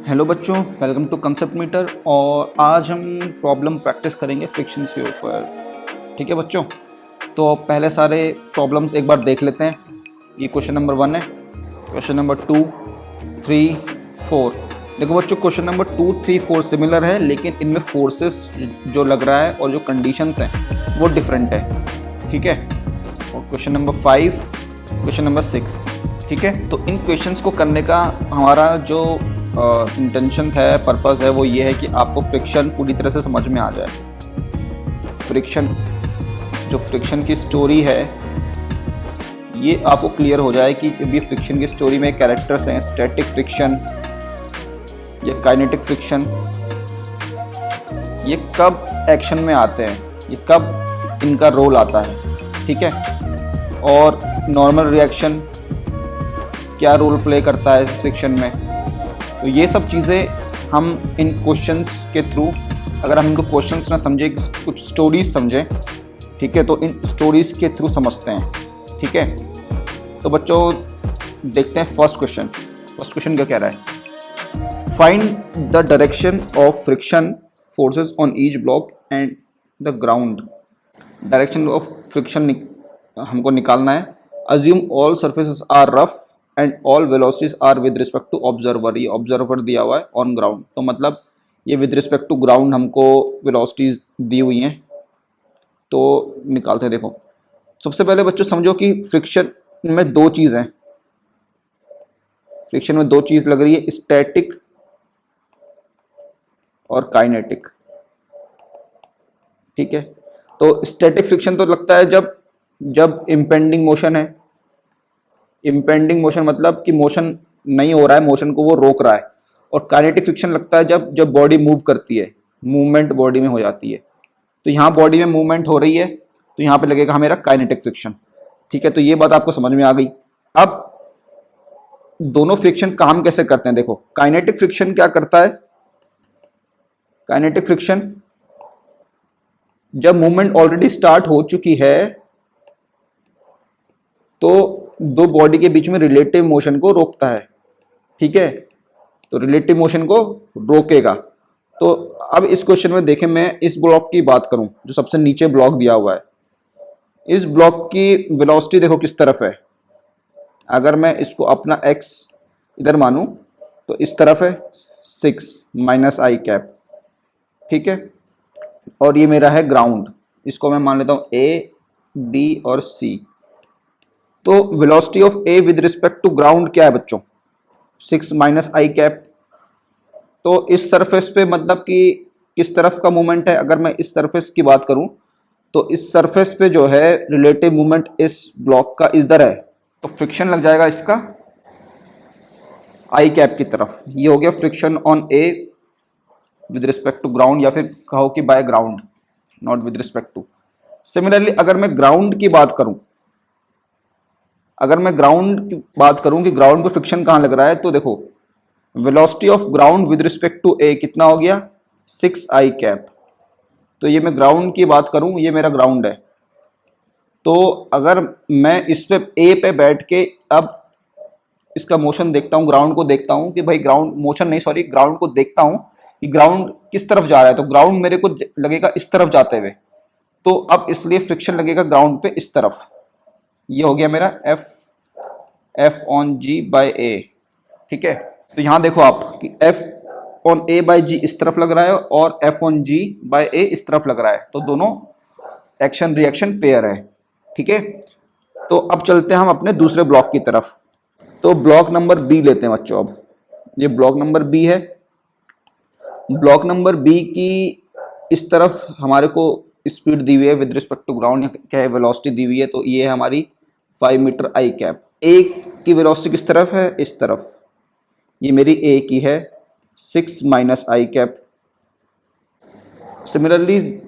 Hello बच्चों, welcome to concept metre. और आज हम प्रॉब्लम प्रैक्टिस करेंगे फ्रिक्शंस के ऊपर। ठीक है बच्चों, तो पहले सारे प्रॉब्लम्स एक बार देख लेते हैं। ये क्वेश्चन नंबर 1 है, क्वेश्चन नंबर 2, 3, 4। देखो बच्चों, क्वेश्चन नंबर 2, 3, 4 सिमिलर है, लेकिन इनमें फोर्सेस जो लग रहा है और जो कंडीशंस हैं वो डिफरेंट है। ठीक है, और क्वेश्चन नंबर 5, क्वेश्चन नंबर 6। ठीक है, तो इन क्वेश्चंस को करने का हमारा जो इंटेंशन है, पर्पस है, वो ये है कि आपको फ्रिक्शन पूरी तरह से समझ में आ जाए। फ्रिक्शन की स्टोरी है ये आपको क्लियर हो जाए कि अभी फ्रिक्शन की स्टोरी में कैरेक्टर्स हैं, स्टैटिक फ्रिक्शन या काइनेटिक फ्रिक्शन, ये कब एक्शन में आते हैं, ये कब इनका रोल आता है। ठीक है, और नॉर्मल रिएक्शन क्या रोल प्ले करता है फ्रिक्शन में। तो ये सब चीज़ें हम इन क्वेश्चंस के थ्रू, अगर हम इनको क्वेश्चंस ना समझे, कुछ स्टोरीज समझें, ठीक है, तो इन स्टोरीज के थ्रू समझते हैं। ठीक है, तो बच्चों देखते हैं फर्स्ट क्वेश्चन क्या कह रहा है। Find the direction of friction forces on each block and the ground. Direction of friction हमको निकालना है। Assume all surfaces are rough and all velocities are with respect to observer. ये ऑब्जर्वर दिया हुआ है ऑन ग्राउंड, तो मतलब ये विद रिस्पेक्ट टू ग्राउंड हमको वेलोसिटीज दी हुई हैं, तो निकालते हैं। देखो, सबसे पहले बच्चों समझो कि फ्रिक्शन में दो चीज़ हैं। फ्रिक्शन में दो चीज़ लग रही है, स्टैटिक और काइनेटिक। ठीक है, तो स्टैटिक फ्रिक्शन तो लगता है जब इम्पेंडिंग मोशन है। इम्पेंडिंग मोशन मतलब कि मोशन नहीं हो रहा है, मोशन को वो रोक रहा है। और काइनेटिक फ्रिक्शन लगता है जब बॉडी मूव करती है, मूवमेंट बॉडी में हो जाती है। तो यहाँ बॉडी में मूवमेंट हो रही है, तो यहाँ पे लगेगा हमें काइनेटिक फ्रिक्शन। ठीक है, तो ये बात आपको समझ में आ गई। अब दोनों फ्रिक्शन काम कैसे करते हैं देखो। काइनेटिक फ्रिक्शन क्या करता है, काइनेटिक फ्रिक्शन जब मूवमेंट ऑलरेडी स्टार्ट हो चुकी है तो दो बॉडी के बीच में रिलेटिव मोशन को रोकता है। ठीक है, तो रिलेटिव मोशन को रोकेगा। तो अब इस क्वेश्चन में देखें, मैं इस ब्लॉक की बात करूं जो सबसे नीचे ब्लॉक दिया हुआ है। इस ब्लॉक की वेलोसिटी देखो किस तरफ है। अगर मैं इसको अपना x इधर मानूं तो इस तरफ है 6 माइनस आई कैप। ठीक है, और ये मेरा है ग्राउंड, इसको मैं मान लेता हूं a, b और c। तो velocity of A with respect to ground क्या है बच्चों, 6 माइनस आई कैप। तो इस सरफेस पे मतलब कि किस तरफ का मूवमेंट है, अगर मैं इस सरफेस की बात करूं तो इस सरफेस पे जो है रिलेटिव मूवमेंट इस ब्लॉक का इधर है, तो फ्रिक्शन लग जाएगा इसका आई कैप की तरफ। ये हो गया friction on A with respect to ground, या फिर कहो कि by ground, not with respect to. Similarly अगर मैं ग्राउंड की बात करूं, कि ग्राउंड पे फ्रिक्शन कहां लग रहा है, तो देखो velocity of ground with respect to A कितना हो गया, 6 आई कैप। तो ये मैं ग्राउंड की बात करूं, ये मेरा ग्राउंड है। तो अगर मैं इस पे ए पे बैठ के अब इसका मोशन देखता हूं, ग्राउंड को देखता हूं कि भाई ग्राउंड को देखता हूं कि ग्राउंड किस तरफ जा रहा है, तो ग्राउंड मेरे को लगेगा इस तरफ जाते हुए। तो अब इसलिए फ्रिक्शन लगेगा ग्राउंड पे इस तरफ। ये हो गया मेरा एफ ऑन जी बाई ए। ठीक है, तो यहां देखो आप कि एफ ऑन ए बाई जी इस तरफ लग रहा है और एफ ऑन जी बाई ए इस तरफ लग रहा है, तो दोनों एक्शन रिएक्शन पेयर है। ठीक है, तो अब चलते हैं हम अपने दूसरे ब्लॉक की तरफ। तो ब्लॉक नंबर बी लेते हैं बच्चों। अब ये ब्लॉक नंबर बी है। ब्लॉक नंबर बी की इस तरफ हमारे को स्पीड दी हुई है विद रिस्पेक्ट टू ग्राउंड, क्या है, वेलोसिटी दी हुई है। तो ये है हमारी 5 मीटर आई कैप। ए की वेलोसिटी किस तरफ है, इस तरफ। ये मेरी ए की है 6 माइनस आई कैप। सिमिलरली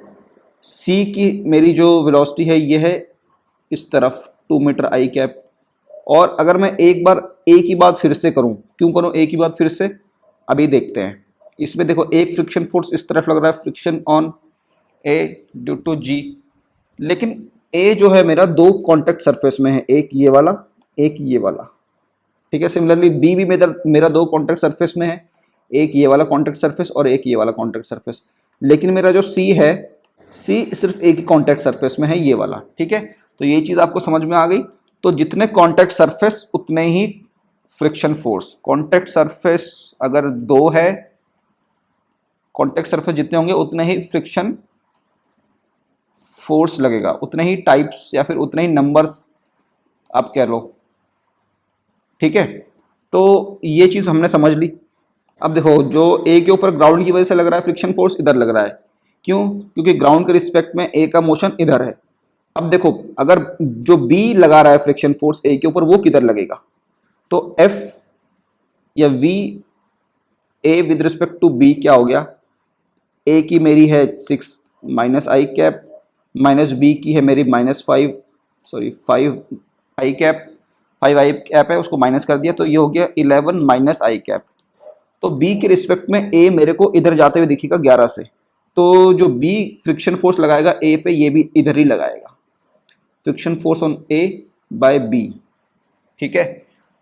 सी की मेरी जो वेलोसिटी है ये है इस तरफ 2 मीटर आई कैप। और अगर मैं एक बार ए की बात फिर से करूं, क्यों करूं ए की बात फिर से, अभी देखते हैं। इसमें देखो एक फ्रिक्शन फोर्स इस तरफ लग रहा है, friction on A due to G. लेकिन ए जो है मेरा दो कॉन्टेक्ट सरफेस में है, एक ये वाला, एक ये वाला। ठीक है, सिमिलरली बी भी मेरा दो कॉन्टेक्ट सरफेस में है, एक ये वाला कॉन्टैक्ट सरफेस और एक ये वाला कॉन्टैक्ट सरफेस। लेकिन मेरा जो सी है, सी सिर्फ एक ही कॉन्टैक्ट सरफेस में है, ये वाला। ठीक है, तो ये चीज़ आपको समझ में आ गई। तो जितने कॉन्टैक्ट सरफेस उतने ही फ्रिक्शन फोर्स। कॉन्टैक्ट सरफेस अगर 2 है, कॉन्टैक्ट सरफेस जितने होंगे उतने ही फ्रिक्शन फोर्स लगेगा, उतने ही टाइप्स या फिर उतने ही नंबर्स आप कह लो। ठीक है, तो ये चीज़ हमने समझ ली। अब देखो, जो ए के ऊपर ग्राउंड की वजह से लग रहा है फ्रिक्शन फोर्स, इधर लग रहा है। क्यों? क्योंकि ग्राउंड के रिस्पेक्ट में ए का मोशन इधर है। अब देखो, अगर जो बी लगा रहा है फ्रिक्शन फोर्स ए के ऊपर, वो किधर लगेगा? तो एफ या V A with respect to B क्या हो गया? ए की मेरी है 6 minus I cap, minus B की है मेरी -5, sorry 5 I cap, 5 I cap है, उसको माइनस कर दिया, तो ये हो गया 11 माइनस आई कैप। तो बी के रिस्पेक्ट में ए मेरे को इधर जाते हुए दिखेगा 11 से, तो जो बी फ्रिक्शन फोर्स लगाएगा ए पे, ये भी इधर ही लगाएगा, friction force on A by B. ठीक है,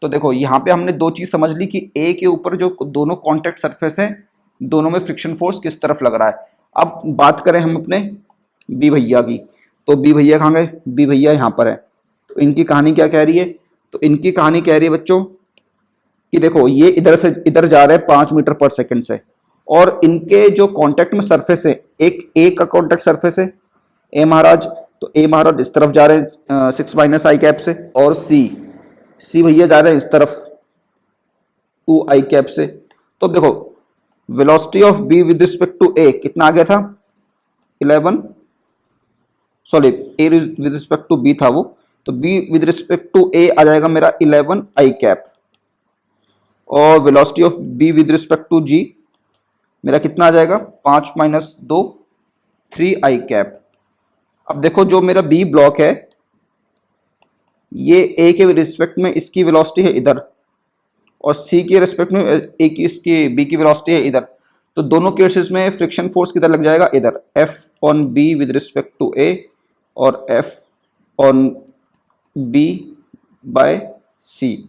तो देखो यहाँ पे हमने दो चीज समझ ली कि ए के ऊपर जो दोनों कॉन्टैक्ट सरफेस हैं, दोनों में फ्रिक्शन फोर्स किस तरफ लग रहा है। अब बात करें हम अपने बी भैया की, तो बी भैया कहाँ गए? बी भैया यहाँ पर है। तो इनकी कहानी क्या कह रही है? तो इनकी कहानी कह रही है बच्चों कि देखो, ये इधर से इधर जा रहे हैं 5 मीटर पर सेकंड से, और इनके जो कांटेक्ट में सरफेस है, एक ए का कांटेक्ट सरफेस है ए महाराज, तो ए महाराज इस तरफ जा रहे हैं 6 माइनस आई कैप से, और सी भैया जा रहे हैं इस तरफ 2 आई कैप से। तो देखो, velocity of B with respect to A कितना आ गया था? 11, sorry A with respect to B था वो, तो B with respect to A आ जाएगा मेरा 11 आई कैप, और velocity of B with respect to G मेरा कितना आ जाएगा? 5 माइनस 2 3 आई कैप। अब देखो, जो मेरा बी ब्लॉक है, ये ए के रिस्पेक्ट में इसकी वेलोसिटी है इधर, और सी के रिस्पेक्ट में ए की इसकी बी की वेलोसिटी है इधर। तो दोनों केसेस में फ्रिक्शन फोर्स किधर लग जाएगा? इधर, F on B with respect to A और F on B by C.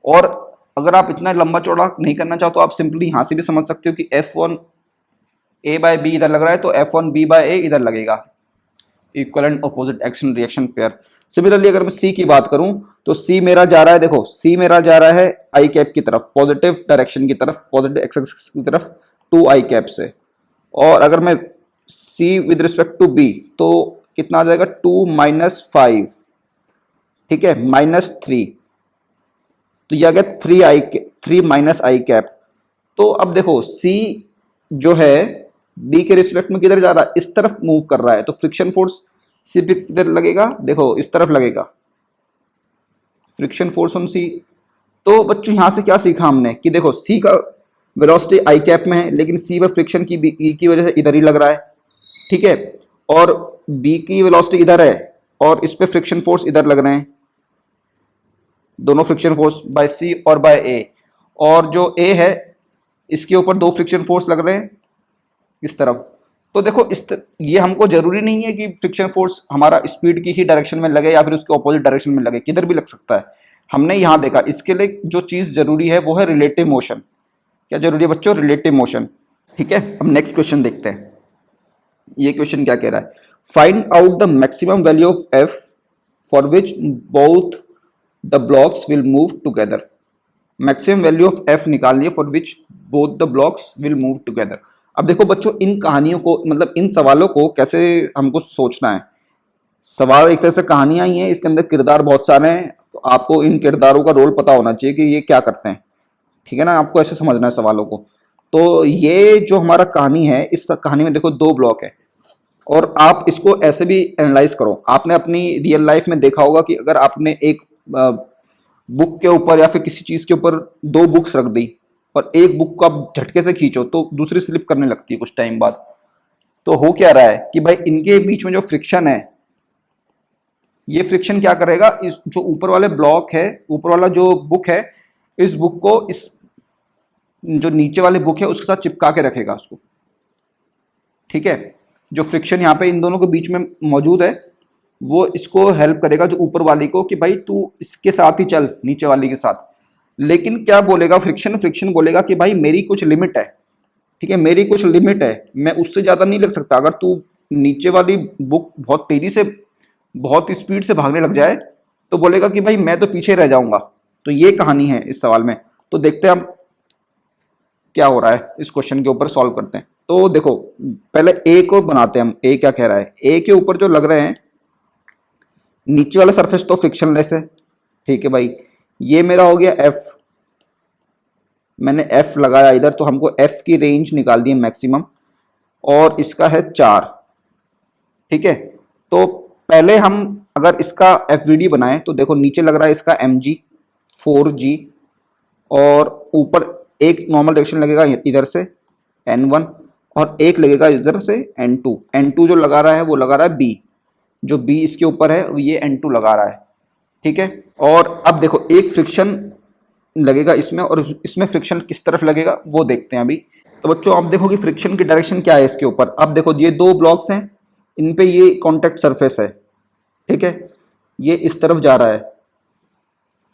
और अगर आप इतना लंबा चौड़ा नहीं करना चाहो तो आप सिंपली यहां से भी समझ सकते हो कि F on A by B इधर लग रहा है, तो F on B by A इधर लगेगा, equal and opposite action reaction pair. Similarly अगर मैं सी की बात करूं, तो सी मेरा जा रहा है, देखो सी मेरा जा रहा है आई कैप की तरफ, पॉजिटिव डायरेक्शन की तरफ, पॉजिटिव एक्स एक्सिस की तरफ 2 आई कैप से। और अगर मैं सी विद रिस्पेक्ट टू बी, तो कितना आ जाएगा? 2 माइनस 5, ठीक है, -3, तो यह आ गया 3 माइनस आई कैप। तो अब देखो, सी जो है बी के रिस्पेक्ट में किधर जा रहा है? इस तरफ मूव कर रहा है, तो फ्रिक्शन फोर्स सी पे किधर लगेगा? देखो इस तरफ लगेगा, फ्रिक्शन फोर्स ऑन सी। तो बच्चों यहां से क्या सीखा हमने कि देखो, सी का वेलोसिटी आई कैप में है, लेकिन सी में फ्रिक्शन की वजह से इधर ही लग रहा है। ठीक है, और बी की वेलोसिटी इधर है, और इस पे फ्रिक्शन फोर्स इधर लग रहे हैं, दोनों फ्रिक्शन फोर्स बाय सी और बाय ए। और जो ए है, इसके ऊपर 2 फ्रिक्शन फोर्स लग रहे हैं इस तरफ। तो देखो, ये हमको जरूरी नहीं है कि फ्रिक्शन फोर्स हमारा स्पीड की ही डायरेक्शन में लगे या फिर उसके ऑपोजिट डायरेक्शन में लगे, किधर भी लग सकता है। हमने यहां देखा, इसके लिए जो चीज जरूरी है वो है रिलेटिव मोशन। क्या जरूरी है बच्चों? Relative motion. ठीक है, अब नेक्स्ट क्वेश्चन देखते हैं। ये क्वेश्चन क्या कह रहा है? Find out the maximum value of F for which both the blocks will move together. Maximum value of F निकालनी है for which both the blocks will move together. अब देखो बच्चों, इन कहानियों को, मतलब इन सवालों को कैसे हमको सोचना है। सवाल एक तरह से कहानियां ही हैं, इसके अंदर किरदार बहुत सारे हैं, तो आपको इन किरदारों का रोल पता होना चाहिए कि ये क्या करते हैं। ठीक है ना, आपको ऐसे समझना है सवालों को। तो ये जो हमारा कहानी है, इस कहानी में देखो 2 ब्लॉक है, और आप इसको ऐसे भी एनालाइज करो। आपने अपनी रियल लाइफ में देखा होगा कि अगर आपने एक बुक के ऊपर या फिर किसी चीज के ऊपर 2 बुक्स रख दी, और एक बुक को आप झटके से खींचो तो दूसरी स्लिप करने लगती है कुछ टाइम बाद। तो हो क्या रहा है कि भाई इनके बीच में जो फ्रिक्शन है, ये फ्रिक्शन क्या करेगा? इस जो ऊपर वाले ब्लॉक है, ऊपर वाला जो बुक है, इस बुक को इस जो नीचे वाले बुक है उसके साथ चिपका के रखेगा उसको। ठीक है, जो फ्रिक्शन यहाँ पे इन दोनों के बीच में मौजूद है, वो इसको हेल्प करेगा जो ऊपर वाली को कि भाई तू इसके साथ ही चल, नीचे वाली के साथ। लेकिन क्या बोलेगा फ्रिक्शन, फ्रिक्शन बोलेगा कि भाई मेरी कुछ लिमिट है, ठीक है, मेरी कुछ लिमिट है, मैं उससे ज्यादा नहीं लग सकता। अगर तू नीचे वाली बुक बहुत तेजी से, बहुत स्पीड से भागने लग जाए तो बोलेगा कि भाई मैं तो पीछे रह जाऊंगा। तो ये कहानी है इस सवाल में। तो देखते हैं हम क्या हो रहा है, इस क्वेश्चन के ऊपर सॉल्व करते हैं। तो देखो पहले ए को बनाते हैं हम, ए क्या कह रहा है। ए के ऊपर जो लग रहे हैं नीचे वाला सरफेस तो फ्रिक्शनलेस है, ठीक है भाई। ये मेरा हो गया एफ, मैंने एफ लगाया इधर, तो हमको एफ की रेंज निकाल दी मैक्सिमम, और इसका है 4, ठीक है। तो पहले हम अगर इसका एफ वी डी बनाए तो देखो नीचे लग रहा है इसका एम जी 4G, और ऊपर एक नॉर्मल डायरेक्शन लगेगा इधर से N1, और एक लगेगा इधर से N2। N2 जो लगा रहा है वो लगा रहा है B, जो B इसके ऊपर है ये N2 लगा रहा है, ठीक है। और अब देखो एक फ्रिक्शन लगेगा इसमें, और इसमें फ्रिक्शन किस तरफ लगेगा वो देखते हैं अभी। तो बच्चों अब देखो कि फ्रिक्शन की डायरेक्शन क्या है इसके ऊपर। अब देखो ये दो ब्लॉक्स हैं, इन पे ये कॉन्टैक्ट सरफेस है, ठीक है, ये इस तरफ जा रहा है।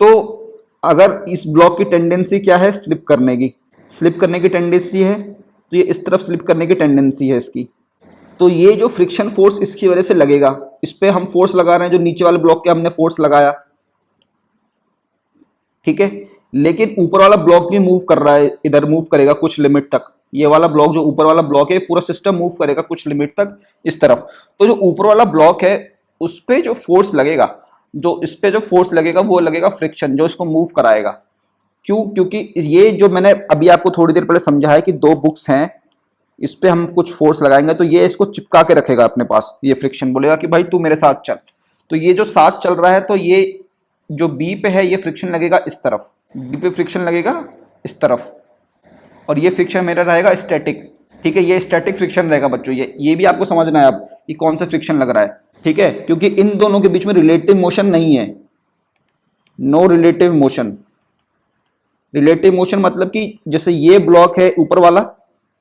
तो अगर इस ब्लॉक की टेंडेंसी क्या है, स्लिप करने की, स्लिप करने की टेंडेंसी है, तो ये इस तरफ स्लिप करने की टेंडेंसी है इसकी। तो ये जो फ्रिक्शन फोर्स इसकी वजह से लगेगा, इस पे हम फोर्स लगा रहे हैं, जो नीचे वाले ब्लॉक के हमने फोर्स लगाया, ठीक है। लेकिन ऊपर वाला ब्लॉक भी मूव कर रहा है, इधर मूव करेगा कुछ लिमिट तक। ये वाला ब्लॉक जो ऊपर वाला ब्लॉक है पूरा सिस्टम मूव करेगा कुछ लिमिट तक इस तरफ। तो जो ऊपर वाला ब्लॉक है उस पे जो फोर्स लगेगा, जो इस पे जो फोर्स लगेगा वो लगेगा फ्रिक्शन, जो इसको मूव कराएगा। क्यों? क्योंकि ये जो मैंने अभी आपको थोड़ी देर पहले समझा है कि दो बुक्स हैं, इस पे हम कुछ फोर्स लगाएंगे तो ये इसको चिपका के रखेगा अपने पास। ये फ्रिक्शन बोलेगा कि भाई तू मेरे साथ चल। तो ये जो साथ चल रहा है, तो ये जो बी पे है ये फ्रिक्शन लगेगा इस तरफ, बी पे फ्रिक्शन लगेगा इस तरफ, और ये फ्रिक्शन मेरा रहेगा स्टैटिक, ठीक है। ये स्टैटिक फ्रिक्शन रहेगा बच्चों। ये भी आपको समझना है अब कि कौन सा फ्रिक्शन लग रहा है, ठीक है। क्योंकि इन दोनों के बीच में रिलेटिव मोशन नहीं है, no relative motion. Relative motion मतलब कि जैसे ये ब्लॉक है ऊपर वाला,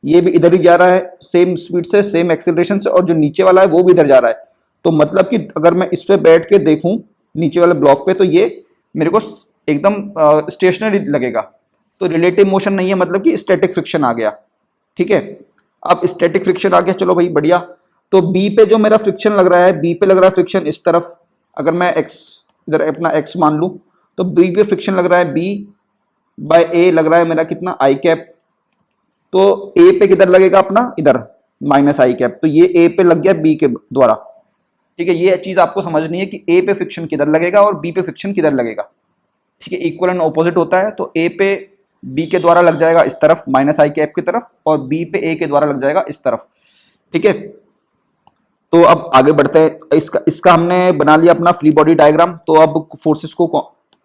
ये भी इधर ही जा रहा है सेम स्पीड से, सेम एक्सीलरेशन से, और जो नीचे वाला है वो भी इधर जा रहा है। तो मतलब कि अगर मैं इस पे बैठ के देखूं नीचे वाले ब्लॉक पे, तो ये मेरे को एकदम स्टेशनरी लगेगा। तो रिलेटिव मोशन नहीं है, मतलब कि स्टैटिक फ्रिक्शन आ गया, ठीक है। अब स्टैटिक फ्रिक्शन आ गया, चलो भाई बढ़िया। तो बी पे जो मेरा फ्रिक्शन लग रहा है, बी पे लग रहा है फ्रिक्शन इस तरफ। अगर मैं एक्स इधर अपना एक्स मान लूं, तो बी पे फ्रिक्शन लग रहा है बी बाय ए लग रहा है मेरा कितना आई कैप। तो ए पे किधर लगेगा अपना, इधर माइनस आई कैप। तो ये ए पे लग गया बी के द्वारा, ठीक है। ये चीज आपको समझनी है कि ए पे फ्रिक्शन किधर लगेगा और बी पे फ्रिक्शन किधर लगेगा, ठीक है। इक्वल एंड ऑपोजिट होता है। तो ए पे बी के द्वारा लग जाएगा इस तरफ माइनस आई कैप की तरफ, और बी पे ए के द्वारा लग जाएगा इस तरफ, ठीक है। तो अब आगे बढ़ते हैं। इसका हमने बना लिया अपना फ्री बॉडी डायग्राम। तो अब फोर्सेस को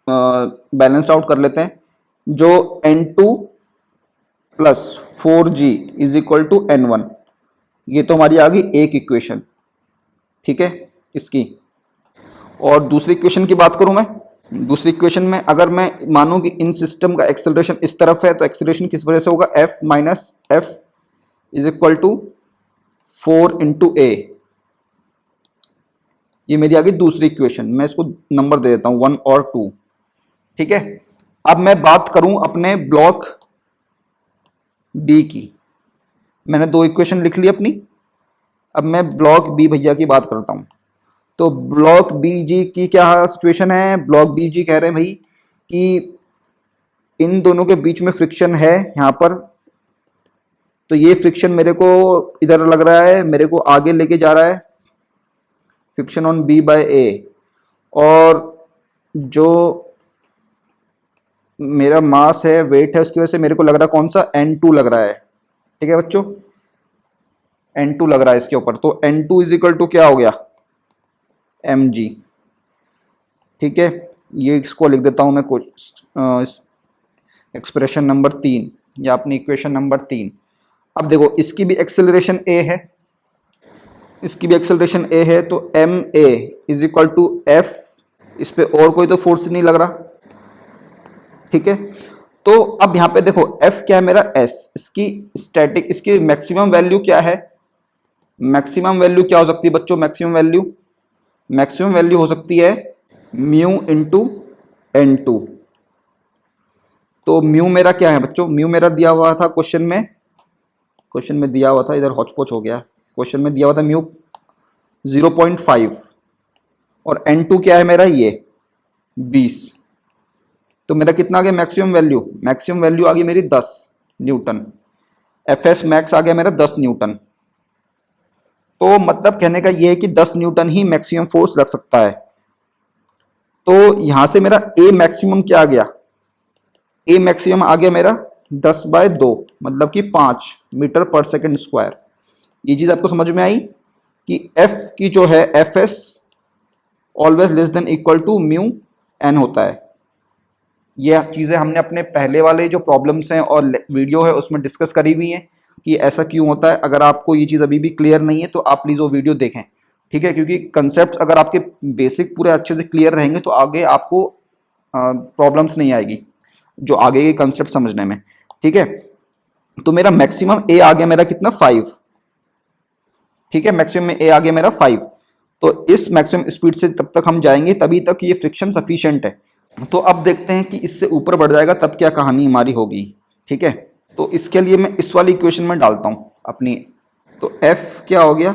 बैलेंस आउट कर लेते हैं। जो N2 plus 4G is equal to N1, ये तो हमारी आ गई एक इक्वेशन, ठीक है इसकी। और दूसरी इक्वेशन की बात करूं मैं, दूसरी इक्वेशन में अगर मैं मानूं कि इन सिस्टम का एक्सेलरेशन इस तरफ है, तो एक्सेलरेशन किस वजह से होगा, F minus F is equal to 4 into A. ये मेरी आ गई दूसरी इक्वेशन। मैं इसको नंबर दे देता हूं 1 और 2, ठीक है। अब मैं बात करूं अपने ब्लॉक बी की, मैंने दो इक्वेशन लिख ली अपनी। अब मैं ब्लॉक बी भैया की बात करता हूं। तो ब्लॉक बी जी की क्या सिचुएशन है, ब्लॉक बी जी कह रहे हैं भाई कि इन दोनों के बीच में फ्रिक्शन है यहां पर। तो ये फ्रिक्शन मेरे को इधर लग रहा है, मेरे को आगे लेके जा रहा है, फ्रिक्शन ऑन बी बाय ए। और जो मेरा मास है, वेट है, उसकी वजह से मेरे को लग रहा है कौन सा, N2 लग रहा है, ठीक है बच्चों, N2 लग रहा है इसके ऊपर। तो N2 इज इक्वल टू क्या हो गया, mg, ठीक है। ये इसको लिख देता हूं मैं कुछ एक्सप्रेशन नंबर 3 या अपनी इक्वेशन नंबर 3। अब देखो इसकी भी एक्सेलरेशन a है, इसकी भी एक्सेलरेशन a है। तो ma is equal to f, इस पे और कोई तो फोर्स नहीं लग रहा, ठीक है। तो अब यहां पे देखो f क्या है मेरा s, इसकी स्टैटिक, इसकी मैक्सिमम वैल्यू क्या है, मैक्सिमम वैल्यू क्या हो सकती है बच्चों, मैक्सिमम वैल्यू हो सकती है म्यू इंटू N2, तो म्यू मेरा क्या है बच्चों, म्यू मेरा दिया हुआ था क्वेश्चन में दिया हुआ था, इधर हौच-पौच हो गया, क्वेश्चन में दिया हुआ था म्यू 0.5 और N2 क्या है मेरा ये 20। तो मेरा कितना आ गया मैक्सिमम वैल्यू आ गई मेरी 10 न्यूटन। एफएस मैक्स आ गया मेरा 10 न्यूटन। तो मतलब कहने का ये है कि 10 न्यूटन ही मैक्सिमम फोर्स लग सकता है। तो यहां से मेरा ए मैक्सिमम क्या आ गया, ए मैक्सिमम आ गया मेरा 10/2 मतलब कि 5 मीटर पर सेकंड स्क्वायर। ये चीज आपको समझ में आई कि एफ की जो है F S always less than equal to mu N होता है। ये चीज़ें हमने अपने पहले वाले जो प्रॉब्लम्स हैं और वीडियो है उसमें डिस्कस करी हुई हैं कि ऐसा क्यों होता है। अगर आपको ये चीज़ अभी भी क्लियर नहीं है तो आप प्लीज़ वो वीडियो देखें, ठीक है, क्योंकि कंसेप्ट अगर आपके बेसिक पूरे अच्छे से क्लियर रहेंगे तो आगे आपको प्रॉब्लम्स नहीं आएगी जो आगे के कंसेप्ट समझने में, ठीक है। तो मेरा मैक्सिमम ए आ गया मेरा कितना 5, ठीक है, मैक्सिमम में ए आ गया मेरा 5। तो इस मैक्सिमम स्पीड से तब तक हम जाएंगे तभी तक ये फ्रिक्शन सफिशिएंट है। तो अब देखते हैं कि इससे ऊपर बढ़ जाएगा तब क्या कहानी हमारी होगी, ठीक है। तो इसके लिए मैं इस वाली इक्वेशन में डालता हूं अपनी। तो F क्या हो गया,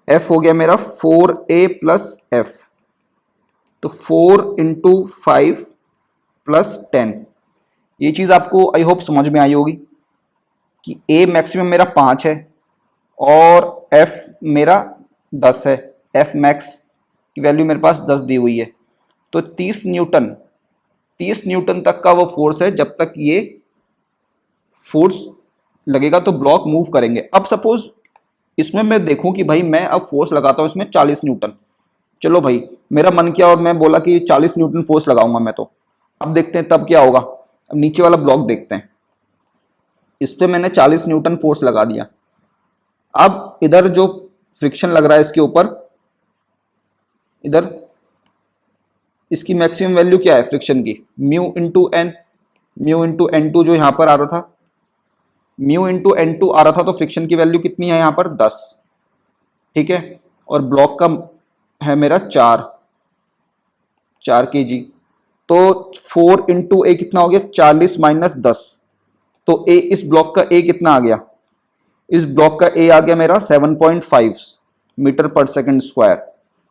F हो गया मेरा 4A प्लस एफ। तो 4 इंटू 5 प्लस 10। ये चीज़ आपको आई होप समझ में आई होगी कि A मैक्सिमम मेरा 5 है और F मेरा 10 है। F मैक्स की वैल्यू मेरे पास 10 दी हुई है। तो 30 न्यूटन तक का वो फोर्स है जब तक ये फोर्स लगेगा तो ब्लॉक मूव करेंगे। अब सपोज इसमें मैं देखूं कि भाई मैं अब फोर्स लगाता हूं इसमें 40 न्यूटन, चलो भाई मेरा मन किया और मैं बोला कि 40 न्यूटन फोर्स लगाऊंगा मैं। तो अब देखते हैं तब क्या होगा। अब नीचे वाला ब्लॉक देखते हैं, इस पे मैंने 40 न्यूटन फोर्स लगा दिया। अब इधर जो फ्रिक्शन लग रहा है इसके ऊपर, इधर इसकी मैक्सिमम वैल्यू क्या है फ्रिक्शन की, म्यू इंटू एन टू जो यहां पर आ रहा था, म्यू इंटू एन टू आ रहा था। तो फ्रिक्शन की वैल्यू कितनी है यहां पर 10, ठीक है। और ब्लॉक का है मेरा 4 kg। तो 4 इंटू ए कितना हो गया 40 माइनस 10। तो ए इस ब्लॉक का ए कितना आ गया, इस ब्लॉक का ए आ गया मेरा 7.5 मीटर पर सेकंड स्क्वायर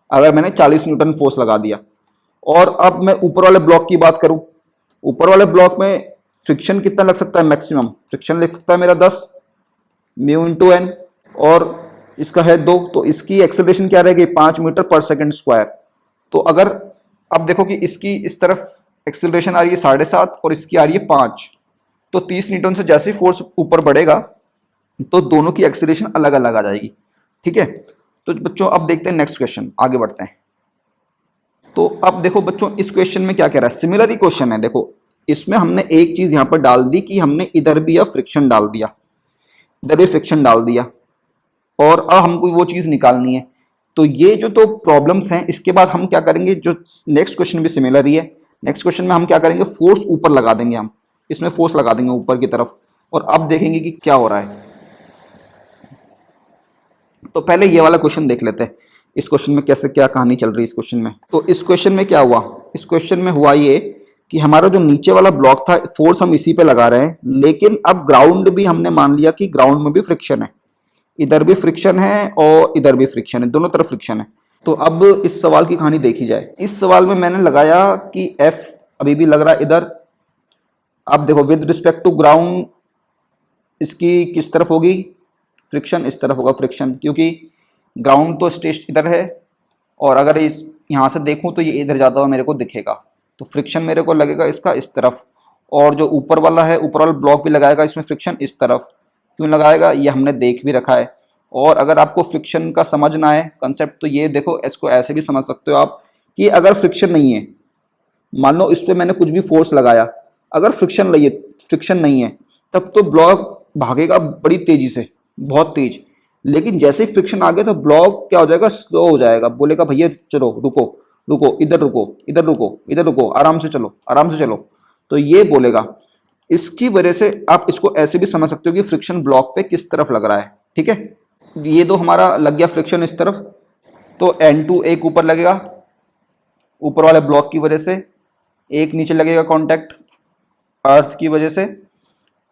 अगर मैंने 40 न्यूटन फोर्स लगा दिया। और अब मैं ऊपर वाले ब्लॉक की बात करूं, ऊपर वाले ब्लॉक में फ्रिक्शन कितना लग सकता है, मैक्सिमम फ्रिक्शन लग सकता है मेरा 10 म्यू इंटू एन और इसका है 2। तो इसकी एक्सेलरेशन क्या रहेगी 5 मीटर पर सेकंड स्क्वायर। तो अगर अब देखो कि इसकी इस तरफ एक्सेलरेशन आ रही है 7.5 और इसकी आ रही है 5। तो 30 न्यूटन से जैसे ही फोर्स ऊपर बढ़ेगा तो दोनों की एक्सेलरेशन अलग अलग आ जाएगी, ठीक है। तो बच्चों अब देखते हैं नेक्स्ट क्वेश्चन, आगे बढ़ते हैं। तो अब देखो बच्चों इस क्वेश्चन में क्या कह रहा है, सिमिलर ही क्वेश्चन है। देखो इसमें हमने एक चीज यहां पर डाल दी कि हमने इधर भी फ्रिक्शन डाल दिया, इधर भी फ्रिक्शन डाल दिया और अब हमको वो चीज निकालनी है। तो ये जो तो प्रॉब्लम्स हैं इसके बाद हम क्या करेंगे, जो नेक्स्ट क्वेश्चन भी सिमिलर ही है। नेक्स्ट क्वेश्चन में हम क्या करेंगे, फोर्स ऊपर लगा देंगे, हम इसमें फोर्स लगा देंगे ऊपर की तरफ और अब देखेंगे कि क्या हो रहा है। तो पहले ये वाला क्वेश्चन देख लेते हैं, इस क्वेश्चन में कैसे क्या कहानी चल रही है इस क्वेश्चन में। तो इस क्वेश्चन में क्या हुआ, इस क्वेश्चन में हुआ ये कि हमारा जो नीचे वाला ब्लॉक था फोर्स हम इसी पे लगा रहे हैं, लेकिन अब ग्राउंड भी हमने मान लिया कि ग्राउंड में भी फ्रिक्शन है, इधर भी फ्रिक्शन है और इधर भी फ्रिक्शन है, दोनों तरफ फ्रिक्शन है। तो अब इस सवाल की कहानी देखी जाए। इस सवाल में मैंने लगाया कि एफ अभी भी लग रहा है इधर। अब देखो विद रिस्पेक्ट टू ग्राउंड इसकी किस तरफ होगी, फ्रिक्शन इस तरफ होगा फ्रिक्शन, क्योंकि ग्राउंड तो स्टेज इधर है और अगर इस यहाँ से देखूं तो ये इधर जाता हुआ मेरे को दिखेगा। तो फ्रिक्शन मेरे को लगेगा इसका इस तरफ और जो ऊपर वाला है ऊपर वाला ब्लॉक भी लगाएगा इसमें फ्रिक्शन इस तरफ। क्यों लगाएगा ये हमने देख भी रखा है। और अगर आपको फ्रिक्शन का समझना है कंसेप्ट तो ये देखो, इसको ऐसे भी समझ सकते हो आप कि अगर फ्रिक्शन नहीं है, मान लो इस पर मैंने कुछ भी फोर्स लगाया, अगर फ्रिक्शन नहीं है तब तो ब्लॉक भागेगा बड़ी तेजी से, बहुत तेज। लेकिन जैसे ही फ्रिक्शन आ गया तो ब्लॉक क्या हो जाएगा, स्लो हो जाएगा, बोलेगा भैया चलो रुको रुको, इधर रुको इधर रुको इधर रुको, आराम से चलो आराम से चलो। तो ये बोलेगा। इसकी वजह से आप इसको ऐसे भी समझ सकते हो कि फ्रिक्शन ब्लॉक पे किस तरफ लग रहा है, ठीक है। ये दो हमारा लग गया फ्रिक्शन इस तरफ, तो N2 एक ऊपर लगेगा ऊपर वाले ब्लॉक की वजह से, एक नीचे लगेगा कांटेक्ट अर्थ की वजह से,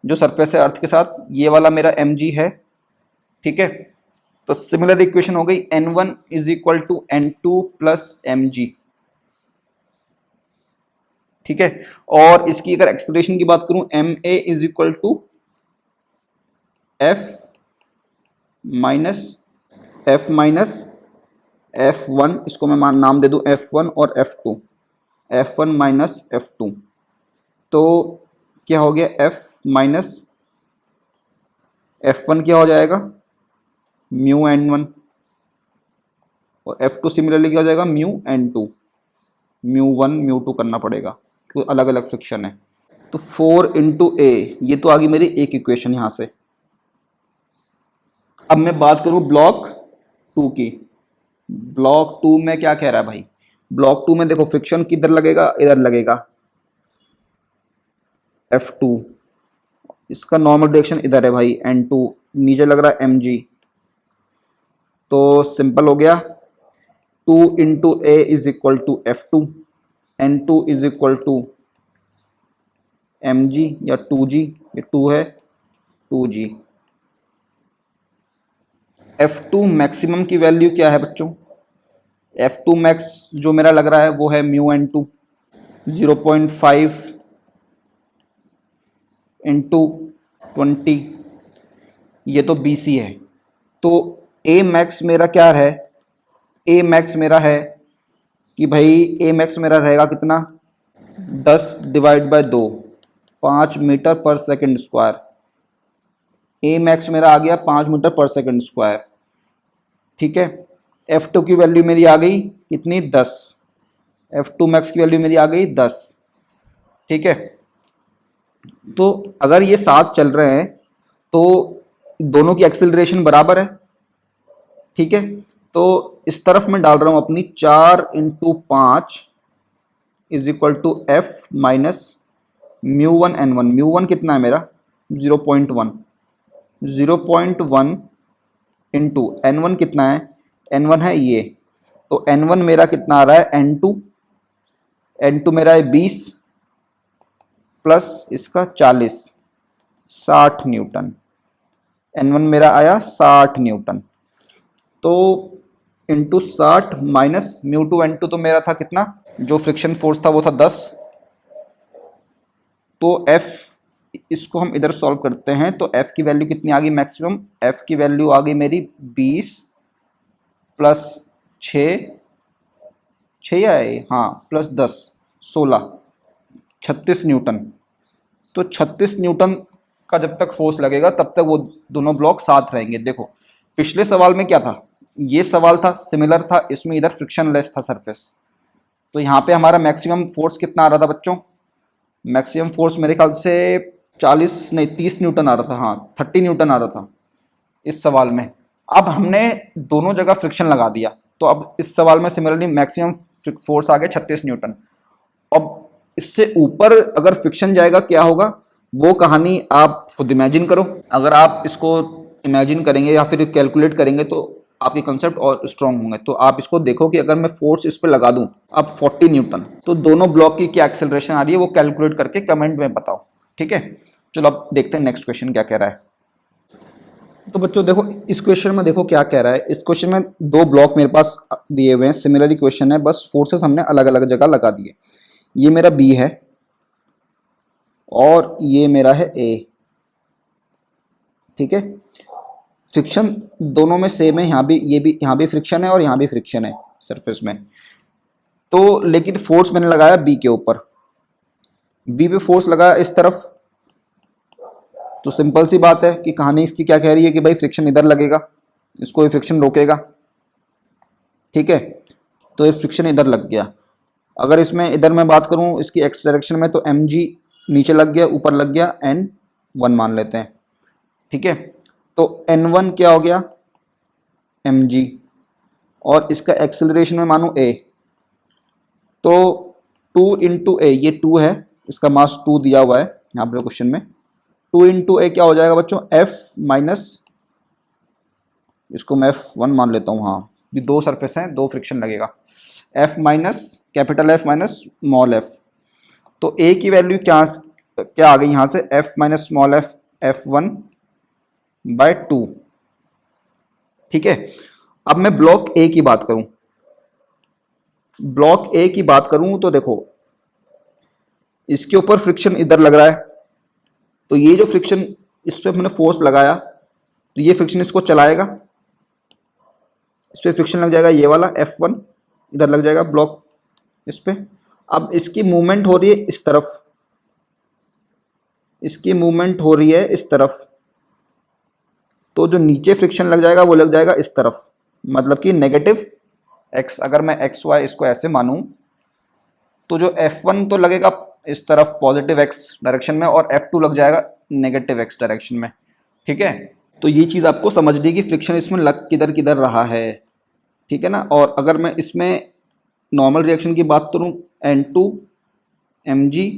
जो सरफेस है अर्थ के साथ, ये वाला मेरा mg है, ठीक है। तो सिमिलर इक्वेशन हो गई n1 is equal to n2 plus mg, ठीक है। और इसकी अगर एक्सेलरेशन की बात करूं, ma is equal to f minus f1, इसको मैं नाम दे दूं f1 और f2, f1 माइनस f2। तो क्या हो गया, f माइनस f1 क्या हो जाएगा, म्यू n1, और f2 सिमिलरली क्या हो जाएगा, म्यू n2। म्यू 1 म्यू 2 करना पड़ेगा क्योंकि अलग अलग फ्रिक्शन है। तो 4 इंटू ए, ये तो आ गई मेरी एक इक्वेशन यहां से। अब मैं बात करूं ब्लॉक 2 की। ब्लॉक 2 में क्या कह रहा है भाई, ब्लॉक 2 में देखो फ्रिक्शन किधर लगेगा, इधर लगेगा F2, इसका नॉर्मल डायरेक्शन इधर है भाई N2, नीचे लग रहा है mg। तो सिंपल हो गया, 2 into A is equal to F2, N2 is equal to mg या 2g, ये 2 है 2g। F2 मैक्सिमम की वैल्यू क्या है बच्चों, F2 मैक्स जो मेरा लग रहा है वो है म्यू n2, 0.5 इंटू 20, ये तो BC है। तो A मैक्स मेरा क्या है, A मैक्स मेरा है कि भाई A मैक्स मेरा रहेगा कितना, 10 डिवाइड बाय 2, 5 मीटर पर सेकंड स्क्वायर। A मैक्स मेरा आ गया 5 मीटर पर सेकंड स्क्वायर, ठीक है। F2 की वैल्यू मेरी आ गई कितनी, 10। F2 मैक्स की वैल्यू मेरी आ गई 10, ठीक है। तो अगर ये साथ चल रहे हैं तो दोनों की एक्सेलरेशन बराबर है, ठीक है। तो इस तरफ मैं डाल रहा हूं अपनी 4 into 5 is equal to F minus mu 1 n1। Mu 1 कितना है मेरा, 0.1, 0.1 इंटू n1 कितना है, n1 है ये, तो n1 मेरा कितना आ रहा है, n2, n2 मेरा है 20 प्लस इसका 40, 60 न्यूटन। n1 मेरा आया 60 न्यूटन। तो into 60 minus mu two n2 तो मेरा था कितना, जो फ्रिक्शन फोर्स था वो था 10। तो F, इसको हम इधर सॉल्व करते हैं तो F की वैल्यू कितनी आ गई मैक्सिमम, F की वैल्यू आ गई मेरी 20 प्लस 6 या हाँ प्लस 10, 16, 36 न्यूटन। तो 36 न्यूटन का जब तक फोर्स लगेगा तब तक वो दोनों ब्लॉक साथ रहेंगे। देखो पिछले सवाल में क्या था, ये सवाल था सिमिलर था, इसमें इधर फ्रिक्शन लेस था सरफेस। तो यहाँ पे हमारा मैक्सिमम फोर्स कितना आ रहा था बच्चों, मैक्सिमम फोर्स मेरे ख्याल से 40 नहीं 30 न्यूटन आ रहा था, हाँ 30 न्यूटन आ रहा था इस सवाल में। अब हमने दोनों जगह फ्रिक्शन लगा दिया, तो अब इस सवाल में सिमिलरली मैक्सिमम फोर्स आ गया 36 न्यूटन। अब इससे ऊपर अगर फ्रिक्शन जाएगा क्या होगा, वो कहानी आप खुद इमेजिन करो। अगर आप इसको इमेजिन करेंगे या फिर कैलकुलेट करेंगे तो आपके कंसेप्ट और स्ट्रॉन्ग होंगे। तो आप इसको देखो कि अगर मैं फोर्स इस पर लगा दूं अब 40 न्यूटन, तो दोनों ब्लॉक की क्या एक्सेलरेशन आ रही है वो कैलकुलेट करके कमेंट में बताओ, ठीक है। चलो अब देखते हैं नेक्स्ट क्वेश्चन क्या कह रहा है। तो बच्चों देखो इस क्वेश्चन में देखो क्या कह रहा है। इस क्वेश्चन में दो ब्लॉक मेरे पास दिए हुए हैं, सिमिलर क्वेश्चन है, बस फोर्सेस हमने अलग अलग जगह लगा दिए। ये मेरा बी है और ये मेरा है ए, ठीक है। फ्रिक्शन दोनों में सेम है, यहाँ भी फ्रिक्शन है और यहाँ भी फ्रिक्शन है सरफेस में। तो लेकिन फोर्स मैंने लगाया बी के ऊपर, बी पे फोर्स लगाया इस तरफ। तो सिंपल सी बात है कि कहानी इसकी क्या कह रही है कि भाई फ्रिक्शन इधर लगेगा, इसको ये फ्रिक्शन रोकेगा, ठीक है। तो ये फ्रिक्शन इधर लग गया। अगर इसमें इधर मैं बात करूं इसकी एक्स डायरेक्शन में, तो mg नीचे लग गया, ऊपर लग गया n1 मान लेते हैं, ठीक है। तो n1 क्या हो गया mg, और इसका एक्सेलरेशन में मानो a, तो 2 इंटू ए, ये 2 है, इसका मास 2 दिया हुआ है यहाँ पर क्वेश्चन में। 2 इंटू ए क्या हो जाएगा बच्चों, f माइनस, इसको मैं f1 मान लेता हूँ, हाँ ये दो सरफेस हैं, दो फ्रिक्शन लगेगा, f minus capital F minus small f। तो a की वैल्यू क्या क्या आ गई यहाँ से, F minus small F F1/2। ठीक है, अब मैं ब्लॉक ए की बात करूं, ब्लॉक ए की बात करूं तो देखो इसके ऊपर फ्रिक्शन इधर लग रहा है, तो ये जो फ्रिक्शन इस पे मैंने फोर्स लगाया तो ये फ्रिक्शन इसको चलाएगा, इस पे फ्रिक्शन लग जाएगा, ये वाला F1 इधर लग जाएगा ब्लॉक इस पे। अब इसकी मूवमेंट हो रही है इस तरफ, इसकी मूवमेंट हो रही है इस तरफ, तो जो नीचे फ्रिक्शन लग जाएगा वो लग जाएगा इस तरफ, मतलब कि नेगेटिव x। अगर मैं एक्स वाई इसको ऐसे मानूं तो जो F1 तो लगेगा इस तरफ पॉजिटिव x डायरेक्शन में और F2 लग जाएगा नेगेटिव x डायरेक्शन में। ठीक है, तो ये चीज़ आपको समझनी कि फ्रिक्शन इसमें लग किधर किधर रहा है। ठीक है ना, और अगर मैं इसमें नॉर्मल रिएक्शन की बात करूं N2 mg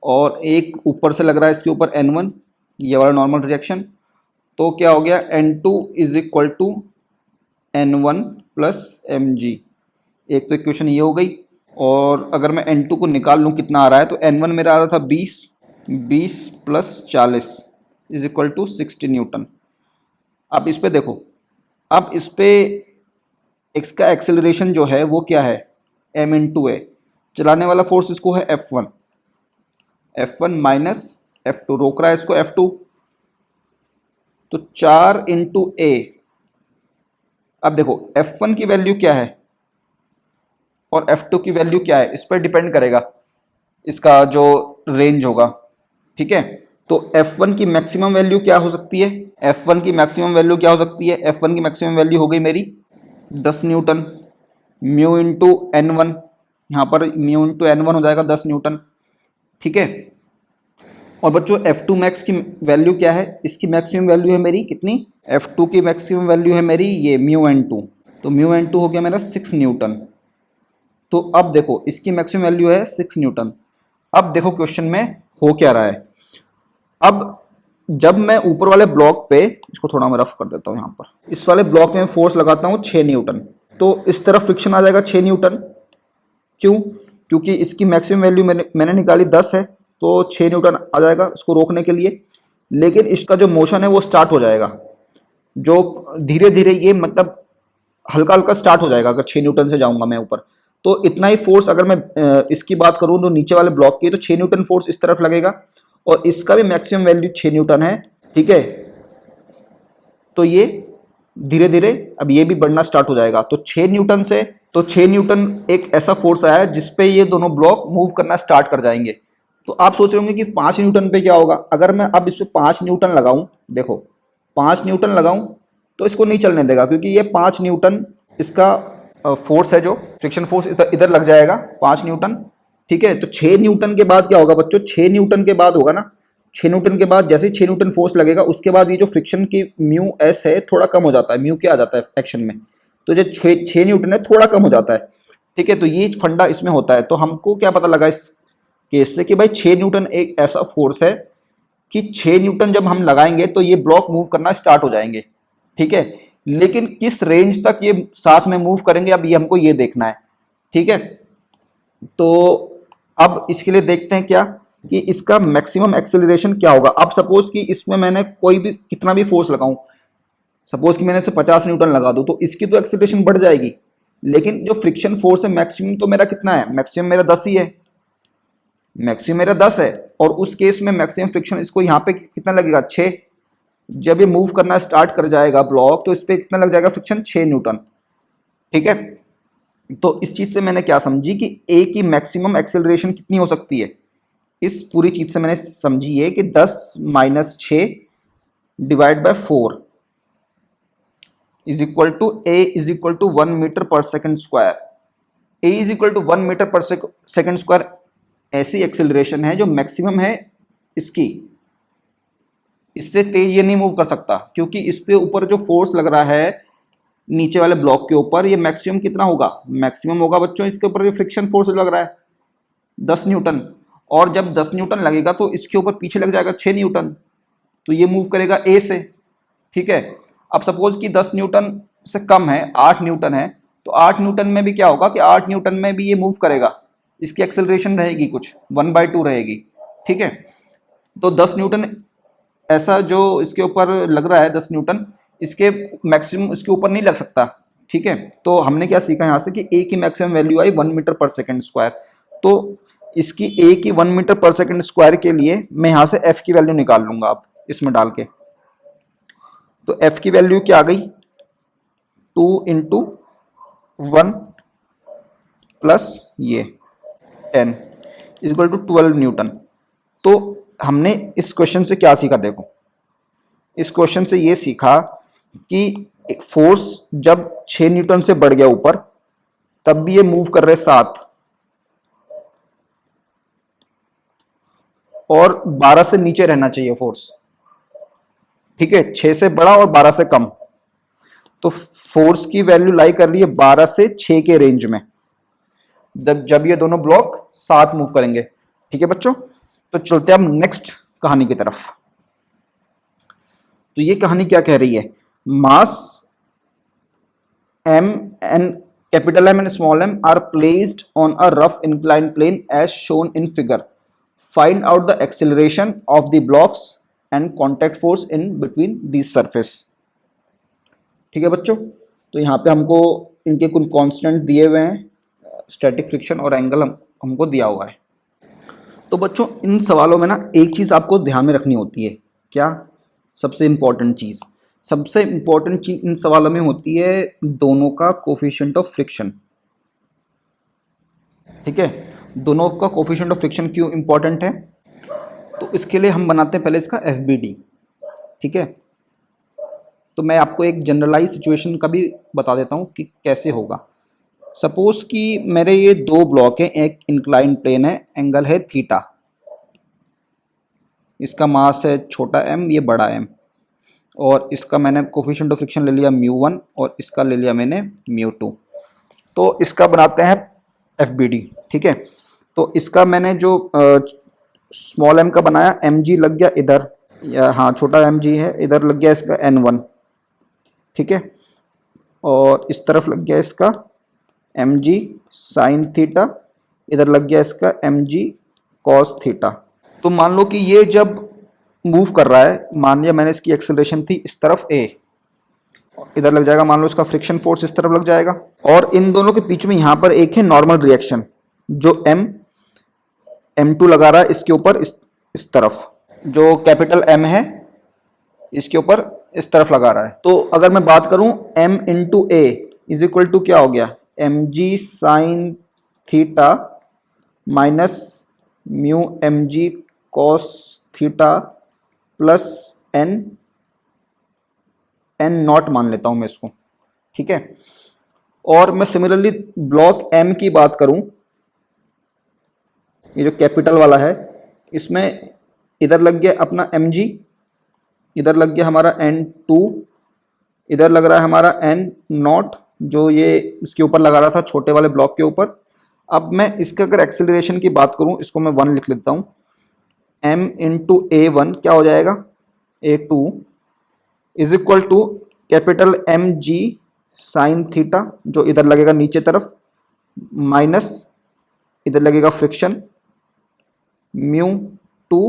और एक ऊपर से लग रहा है इसके ऊपर N1, ये वाला नॉर्मल रिएक्शन, तो क्या हो गया N2 is equal to N1 plus mg। एक तो इक्वेशन ये हो गई, और अगर मैं N2 को निकाल लूँ कितना आ रहा है तो N1 मेरा आ रहा था 20 plus 40 is equal to 60 newton. अब इस पे देखो, अब इस पे इसका एक्सेलरेशन जो है वो क्या है, m इंटू ए, चलाने वाला फोर्स इसको है F1 माइनस F2, रोक रहा है इसको F2, तो 4 इंटू ए। अब देखो F1 की वैल्यू क्या है और F2 की वैल्यू क्या है, इस पर डिपेंड करेगा इसका जो रेंज होगा। ठीक है, तो F1 की मैक्सिमम वैल्यू क्या हो सकती है, F1 की मैक्सिमम वैल्यू क्या हो सकती है, F1 की मैक्सिमम वैल्यू हो गई मेरी 10 न्यूटन, म्यू इंटू N1, यहाँ पर म्यू इंटू N1 हो जाएगा 10 न्यूटन। ठीक है, और बच्चों F2 मैक्स की वैल्यू क्या है, इसकी मैक्सिमम वैल्यू है मेरी कितनी, F2 की मैक्सिमम वैल्यू है मेरी ये म्यू N2, तो म्यू N2 हो गया मेरा 6 न्यूटन। तो अब देखो इसकी मैक्सिमम वैल्यू है 6 न्यूटन। अब देखो क्वेश्चन में हो क्या रहा है, अब जब मैं ऊपर वाले ब्लॉक पे, इसको थोड़ा मैं रफ कर देता हूँ यहाँ पर, इस वाले ब्लॉक में फोर्स लगाता हूँ 6 न्यूटन, तो इस तरफ फ्रिक्शन आ जाएगा 6 न्यूटन। क्यों, क्योंकि इसकी मैक्सिमम वैल्यू मैंने निकाली 10 है, तो 6 न्यूटन आ जाएगा इसको रोकने के लिए। लेकिन इसका जो मोशन है वो स्टार्ट हो जाएगा, जो धीरे धीरे ये मतलब हल्का हल्का स्टार्ट हो जाएगा। अगर 6 न्यूटन से जाऊंगा मैं ऊपर तो इतना ही फोर्स, अगर मैं इसकी बात करूं तो नीचे वाले ब्लॉक की, तो 6 न्यूटन फोर्स इस तरफ लगेगा और इसका भी मैक्सिमम वैल्यू 6 न्यूटन है। ठीक है, तो ये धीरे धीरे अब ये भी बढ़ना स्टार्ट हो जाएगा, तो 6 न्यूटन से, तो 6 न्यूटन एक ऐसा फोर्स आया है जिसपे ये दोनों ब्लॉक मूव करना स्टार्ट कर जाएंगे। तो आप सोच रहे होंगे कि 5 न्यूटन पे क्या होगा, अगर मैं अब इस पे 5 न्यूटन लगाऊं, देखो 5 न्यूटन लगाऊं तो इसको नहीं चलने देगा, क्योंकि ये 5 न्यूटन इसका फोर्स है, जो फ्रिक्शन फोर्स इधर लग जाएगा 5 न्यूटन। ठीक है, तो 6 न्यूटन के बाद क्या होगा बच्चों, 6 न्यूटन के बाद होगा ना, 6 न्यूटन के बाद जैसे ही 6 न्यूटन फोर्स लगेगा उसके बाद ये जो फ्रिक्शन की म्यू एस है थोड़ा कम हो जाता है, म्यू क्या आ जाता है एक्शन में, तो जो 6 न्यूटन है थोड़ा कम हो जाता है। ठीक है, तो ये फंडा इसमें होता है। तो हमको क्या पता लगा इस केस से कि भाई 6 न्यूटन एक ऐसा फोर्स है कि 6 न्यूटन जब हम लगाएंगे तो ये ब्लॉक मूव करना स्टार्ट हो जाएंगे। ठीक है, लेकिन किस रेंज तक ये साथ में मूव करेंगे अब ये हमको ये देखना है। ठीक है, तो अब इसके लिए देखते हैं क्या कि इसका मैक्सिमम एक्सेलरेशन क्या होगा। अब सपोज कि इसमें मैंने कोई भी कितना भी फोर्स लगाऊं, सपोज कि मैंने इसे 50 न्यूटन लगा दूं, तो इसकी तो एक्सेलरेशन बढ़ जाएगी, लेकिन जो फ्रिक्शन फोर्स है मैक्सिमम तो मेरा कितना है, मैक्सिमम मेरा 10 ही है, मैक्सिमम मेरा 10 है, और उस केस में मैक्सिमम फ्रिक्शन इसको यहाँ पे कितना लगेगा 6। जब ये मूव करना स्टार्ट कर जाएगा ब्लॉक तो इस पर कितना लग जाएगा फ्रिक्शन, 6 न्यूटन। ठीक है, तो इस चीज से मैंने क्या समझी कि ए की मैक्सिमम एक्सेलरेशन कितनी हो सकती है, इस पूरी चीज से मैंने समझी है कि 10 minus 6 divide by 4 is equal to A is equal to 1 metre per second square. A is equal to 1 metre per second square ऐसी एक्सेलरेशन है जो मैक्सिमम है इसकी, इससे तेज ये नहीं मूव कर सकता, क्योंकि इस पे ऊपर जो फोर्स लग रहा है नीचे वाले ब्लॉक के ऊपर, ये मैक्सिमम कितना होगा, मैक्सिमम होगा बच्चों इसके ऊपर जो फ्रिक्शन फोर्स लग रहा है 10 न्यूटन, और जब 10 न्यूटन लगेगा तो इसके ऊपर पीछे लग जाएगा 6 न्यूटन, तो ये मूव करेगा ए से। ठीक है, अब सपोज कि 10 न्यूटन से कम है, 8 न्यूटन है, तो 8 न्यूटन में भी क्या होगा कि 8 न्यूटन में भी ये मूव करेगा, इसकी एक्सेलरेशन रहेगी कुछ 1/2 रहेगी। ठीक है, तो 10 न्यूटन ऐसा जो इसके ऊपर लग रहा है, 10 न्यूटन, इसके मैक्सिमम इसके ऊपर नहीं लग सकता। ठीक है, तो हमने क्या सीखा यहाँ से कि ए की मैक्सिमम वैल्यू आई 1 मीटर पर सेकंड स्क्वायर। तो इसकी ए की 1 मीटर पर सेकंड स्क्वायर के लिए मैं यहाँ से एफ की वैल्यू निकाल लूंगा अब इसमें डाल के। तो एफ की वैल्यू क्या आ गई, 2 इंटू 1 प्लस ये 10 इक्वल टू 12 न्यूटन। तो हमने इस क्वेश्चन से क्या सीखा, देखो इस क्वेश्चन से ये सीखा कि एक फोर्स जब 6 न्यूटन से बढ़ गया ऊपर, तब भी ये मूव कर रहे 7, और 12 से नीचे रहना चाहिए फोर्स। ठीक है, 6 से बड़ा और 12 से कम। तो फोर्स की वैल्यू लाई कर रही है 12 से 6 के रेंज में, जब ये दोनों ब्लॉक साथ मूव करेंगे। ठीक है बच्चों, तो चलते हैं हम नेक्स्ट कहानी की तरफ। तो ये कहानी क्या कह रही है, मास m and capital M and small m are placed on a rough inclined plane as shown in figure. Find out the acceleration of the blocks and contact force in between these surface. ठीक है बच्चों, तो यहाँ पे हमको इनके कुछ constant दिए हुए हैं, स्टैटिक फ्रिक्शन और एंगल हमको दिया हुआ है। तो बच्चों इन सवालों में ना एक चीज़ आपको ध्यान में रखनी होती है, क्या, सबसे इम्पोर्टेंट चीज़ इन सवालों में होती है दोनों का कोफिशिएंट ऑफ फ्रिक्शन। ठीक है, दोनों का कोफिशिएंट ऑफ फ्रिक्शन क्यों इंपॉर्टेंट है, तो इसके लिए हम बनाते हैं पहले इसका FBD। ठीक है, तो मैं आपको एक जनरलाइज सिचुएशन का भी बता देता हूँ कि कैसे होगा। सपोज कि मेरे ये दो ब्लॉक हैं, एक इंक्लाइन प्लेन है, एंगल है थीटा, इसका मास है छोटा m, ये बड़ा M, और इसका मैंने कोफिशिएंट ऑफ फ्रिक्शन ले लिया μ1 और इसका ले लिया मैंने μ2। तो इसका बनाते हैं FBD। ठीक है, तो इसका मैंने जो स्मॉल m का बनाया, mg लग गया इधर, या हाँ छोटा mg है, इधर लग गया इसका n1। ठीक है, और इस तरफ लग गया इसका mg साइन थीटा, इधर लग गया इसका mg कॉस थीटा। तो मान लो कि ये जब मूव कर रहा है, मान लिया मैंने इसकी एक्सेलरेशन थी इस तरफ a, इधर लग जाएगा मान लो इसका फ्रिक्शन फोर्स इस तरफ लग जाएगा, और इन दोनों के बीच में यहाँ पर एक है नॉर्मल रिएक्शन, जो m2 लगा रहा है इसके ऊपर, इस तरफ जो कैपिटल M है इसके ऊपर इस तरफ लगा रहा है। तो अगर मैं बात करूं m into A is equal to क्या हो गया, mg sine theta minus mu mg cos theta plus n naught मान लेता हूं मैं इसको। ठीक है, और मैं सिमिलरली ब्लॉक M की बात करूं, ये जो कैपिटल वाला है, इसमें इधर लग गया अपना mg, इधर लग गया हमारा n2, इधर लग रहा है हमारा n नॉट, जो ये इसके ऊपर लगा रहा था छोटे वाले ब्लॉक के ऊपर। अब मैं इसके अगर एक्सेलरेशन की बात करूं, इसको मैं 1 लिख लेता हूं, m इंटू a1 क्या हो जाएगा, a2 is equal to capital mg sine theta, जो इधर लगेगा नीचे तरफ, माइनस इधर लगेगा friction mu 2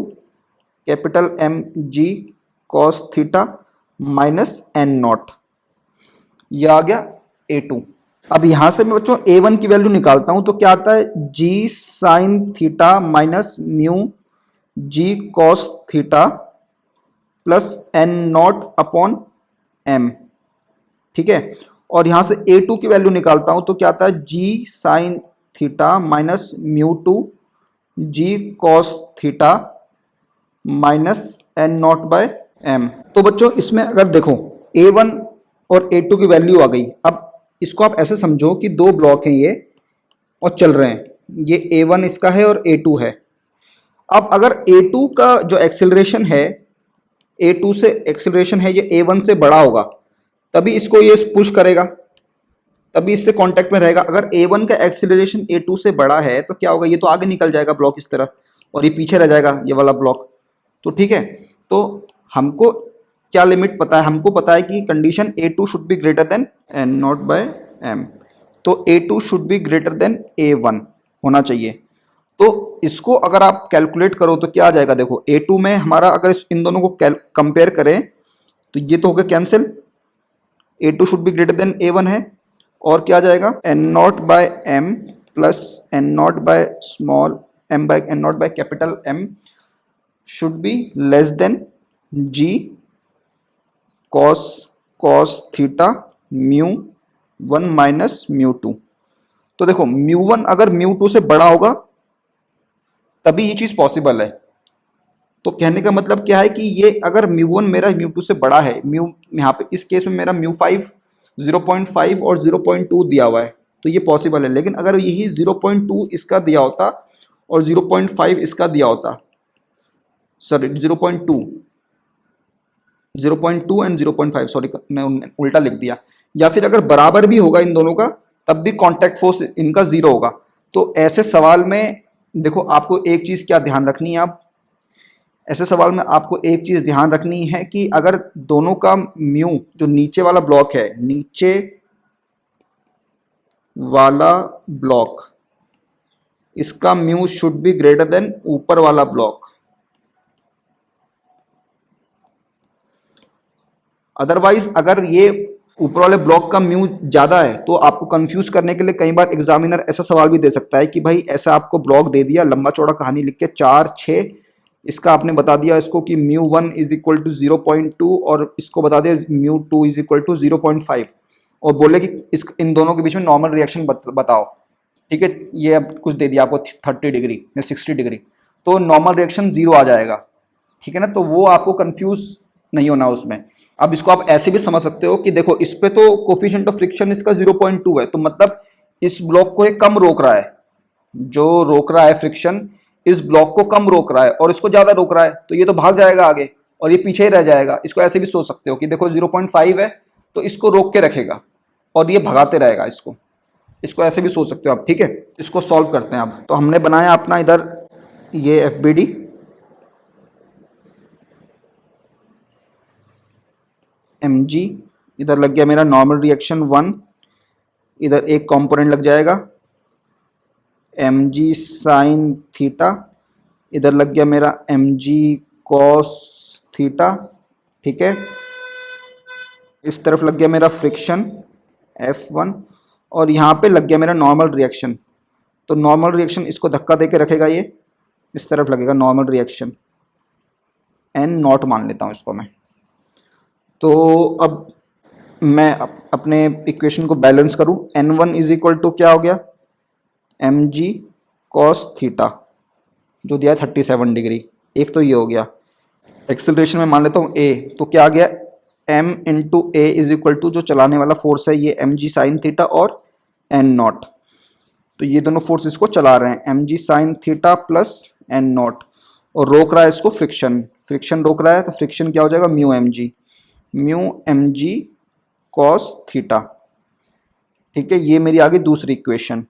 capital mg cos theta minus n naught, यह आ गया a2। अब यहां से मैं बच्चों a1 की वैल्यू निकालता हूं, तो क्या आता है, g sine theta minus mu g cos theta plus n not upon m। ठीक है, और यहां से a2 की वैल्यू निकालता हूं, तो क्या आता है, g sine theta minus mu 2 g cos theta minus n naught by m। तो बच्चों इसमें अगर देखो a1 और a2 की वैल्यू आ गई, अब इसको आप ऐसे समझो कि दो ब्लॉक हैं ये और चल रहे हैं, ये a1 इसका है और a2 है। अब अगर a2 का जो एक्सेलरेशन है, a2 से एक्सेलरेशन है ये a1 से बड़ा होगा, तभी इसको ये पुश करेगा, तभी इससे कांटेक्ट में रहेगा। अगर a1 का एक्सेलरेशन a2 से बड़ा है तो क्या होगा, ये तो आगे निकल जाएगा ब्लॉक इस तरह, और ये पीछे रह जाएगा ये वाला ब्लॉक। तो ठीक है, तो हमको क्या लिमिट पता है, हमको पता है कि condition a2 should be greater than n naught by m। तो a2 should be greater than a1 होना चाहिए। तो इसको अगर आप कैलकुलेट करो तो क्या आ जाएगा, देखो A2 में हमारा अगर इन दोनों को कंपेयर करें तो ये तो हो गया cancel, A2 should be greater than A1 है, और क्या आ जाएगा N naught by M plus N naught by small M by N naught by capital M should be less than G cos cos theta mu 1 minus mu 2। तो देखो mu 1 अगर mu 2 से बड़ा होगा तभी ये चीज पॉसिबल है। तो कहने का मतलब क्या है कि ये अगर म्यू 1 मेरा म्यू 2 से बड़ा है, म्यू यहाँ पे इस केस में मेरा म्यू 5 0.5 और 0.2 दिया हुआ है तो ये पॉसिबल है। लेकिन अगर यही 0.2 इसका दिया होता और 0.5 इसका दिया होता, सॉरी 0.2 एंड 0.5, सॉरी मैं उल्टा लिख दिया, या फिर अगर बराबर भी होगा इन दोनों का तब भी कांटेक्ट फोर्स इनका जीरो होगा। तो ऐसे सवाल में देखो आपको एक चीज क्या ध्यान रखनी है, आप ऐसे सवाल में आपको एक चीज ध्यान रखनी है कि अगर दोनों का म्यू जो नीचे वाला ब्लॉक है, नीचे वाला ब्लॉक इसका mu should be greater then ऊपर वाला ब्लॉक। अदरवाइज अगर ये ऊपर वाले ब्लॉक का म्यू ज्यादा है तो आपको कंफ्यूज करने के लिए कई बार एग्जामिनर ऐसा सवाल भी दे सकता है कि भाई ऐसा आपको ब्लॉक दे दिया लंबा चौड़ा कहानी लिख के 4 6, इसका आपने बता दिया इसको कि म्यू 1 इज इक्वल टू 0.2 और इसको बता दिया म्यू 2 इज इक्वल टू 0.5 और बोले कि इन दोनों के बीच में नॉर्मल रिएक्शन बताओ। ठीक है, ये अब कुछ दे दिया आपको 30 डिग्री या 60 डिग्री, तो नॉर्मल रिएक्शन 0 आ जाएगा। ठीक है ना, तो वो आपको कंफ्यूज नहीं होना उसमें। अब इसको आप ऐसे भी समझ सकते हो कि देखो इस पे तो कोफिशिएंट ऑफ फ्रिक्शन इसका 0.2 है, तो मतलब इस ब्लॉक को ये कम रोक रहा है, जो रोक रहा है फ्रिक्शन इस ब्लॉक को कम रोक रहा है और इसको ज्यादा रोक रहा है, तो ये तो भाग जाएगा आगे और ये पीछे ही रह जाएगा। इसको ऐसे भी सोच सकते हो कि देखो 0.5 है तो इसको रोक के रखेगा और ये भगाते रहेगा इसको, इसको ऐसे भी सोच सकते हो आप। ठीक है, इसको सॉल्व करते हैं अब। तो हमने बनाया अपना इधर ये FBD, mg, इधर लग गया मेरा नॉर्मल रिएक्शन 1, इधर एक कंपोनेंट लग जाएगा mg साइन थीटा, इधर लग गया मेरा mg कॉस थीटा। ठीक है, इस तरफ लग गया मेरा फ्रिक्शन F1 और यहाँ पे लग गया मेरा नॉर्मल रिएक्शन। तो नॉर्मल रिएक्शन इसको धक्का दे के रखेगा, ये इस तरफ लगेगा नॉर्मल रिएक्शन, n नॉट मान लेता हूँ इसको मैं। तो अब मैं अपने इक्वेशन को बैलेंस करूँ, n1 इज इक्वल टू क्या हो गया mg cos थीटा जो दिया है 37 डिग्री, एक तो ये हो गया। एक्सेलरेशन में मान लेता हूँ a, तो क्या आ गया m into A is equal to जो चलाने वाला फोर्स है ये mg साइन थीटा और n नॉट, तो ये दोनों फोर्स इसको चला रहे हैं mg sine theta plus n naught, और रोक रहा है इसको फ्रिक्शन, फ्रिक्शन रोक रहा है तो फ्रिक्शन क्या हो जाएगा म्यू mg कॉस थीटा। ठीक है, ये मेरी आ गई दूसरी इक्वेशन।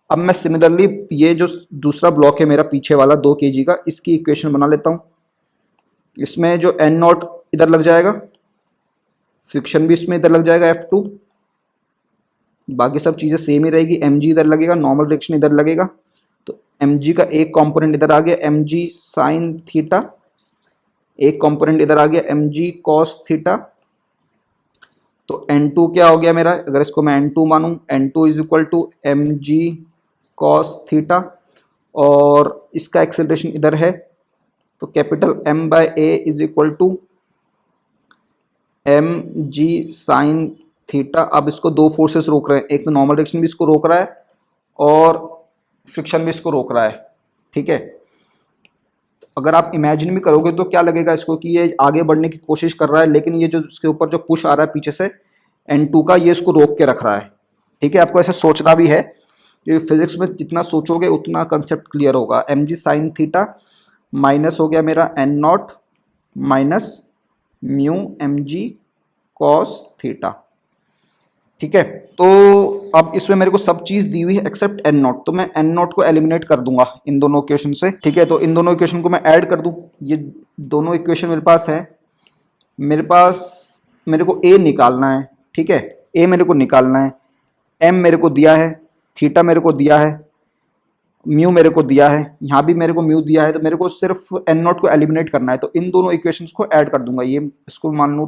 अब मैं सिमिलरली ये जो दूसरा ब्लॉक है मेरा पीछे वाला 2 kg का, इसकी इक्वेशन बना लेता हूँ। इसमें जो n नॉट इधर लग जाएगा, फ्रिक्शन भी इसमें इधर लग जाएगा F2, बाकी सब चीज़ें सेम ही रहेगी, mg इधर लगेगा, नॉर्मल रिएक्शन इधर लगेगा, तो mg का एक कंपोनेंट इधर आ गया mg साइन थीटा, एक कंपोनेंट इधर आ गया mg कॉस थीटा। तो n2 क्या हो गया मेरा, अगर इसको मैं n2 मानूं, n2 is equal to mg cos theta, और इसका एक्सेलरेशन इधर है तो capital M by A is equal to mg sine theta. अब इसको दो फोर्सेस रोक रहे हैं, एक तो नॉर्मल डायरेक्शन भी इसको रोक रहा है और फ्रिक्शन भी इसको रोक रहा है। ठीक है, अगर आप इमेजिन भी करोगे तो क्या लगेगा इसको कि ये आगे बढ़ने की कोशिश कर रहा है, लेकिन ये जो इसके ऊपर जो पुश आ रहा है पीछे से n2 का, ये इसको रोक के रख रहा है। ठीक है, आपको ऐसे सोचना भी है, ये फिजिक्स में जितना सोचोगे उतना कंसेप्ट क्लियर होगा। mg साइन थीटा माइनस हो गया मेरा n not minus mu mg cos theta. ठीक है, तो अब इसमें मेरे को सब चीज दी हुई है एक्सेप्ट n नॉट, तो मैं n नॉट को एलिमिनेट कर दूंगा इन दोनों इक्वेशन से। ठीक है, तो इन दोनों इक्वेशन को मैं ऐड कर दूं, ये दोनों इक्वेशन मेरे पास है, मेरे को a निकालना है। ठीक है, a मेरे को निकालना है, m मेरे को दिया है, थीटा मेरे को दिया है, म्यू मेरे को दिया है, यहाँ भी मेरे को म्यू दिया है, तो मेरे को सिर्फ एन नॉट को एलिमिनेट करना है। तो इन दोनों इक्वेशंस को ऐड कर दूंगा, ये इसको मान लो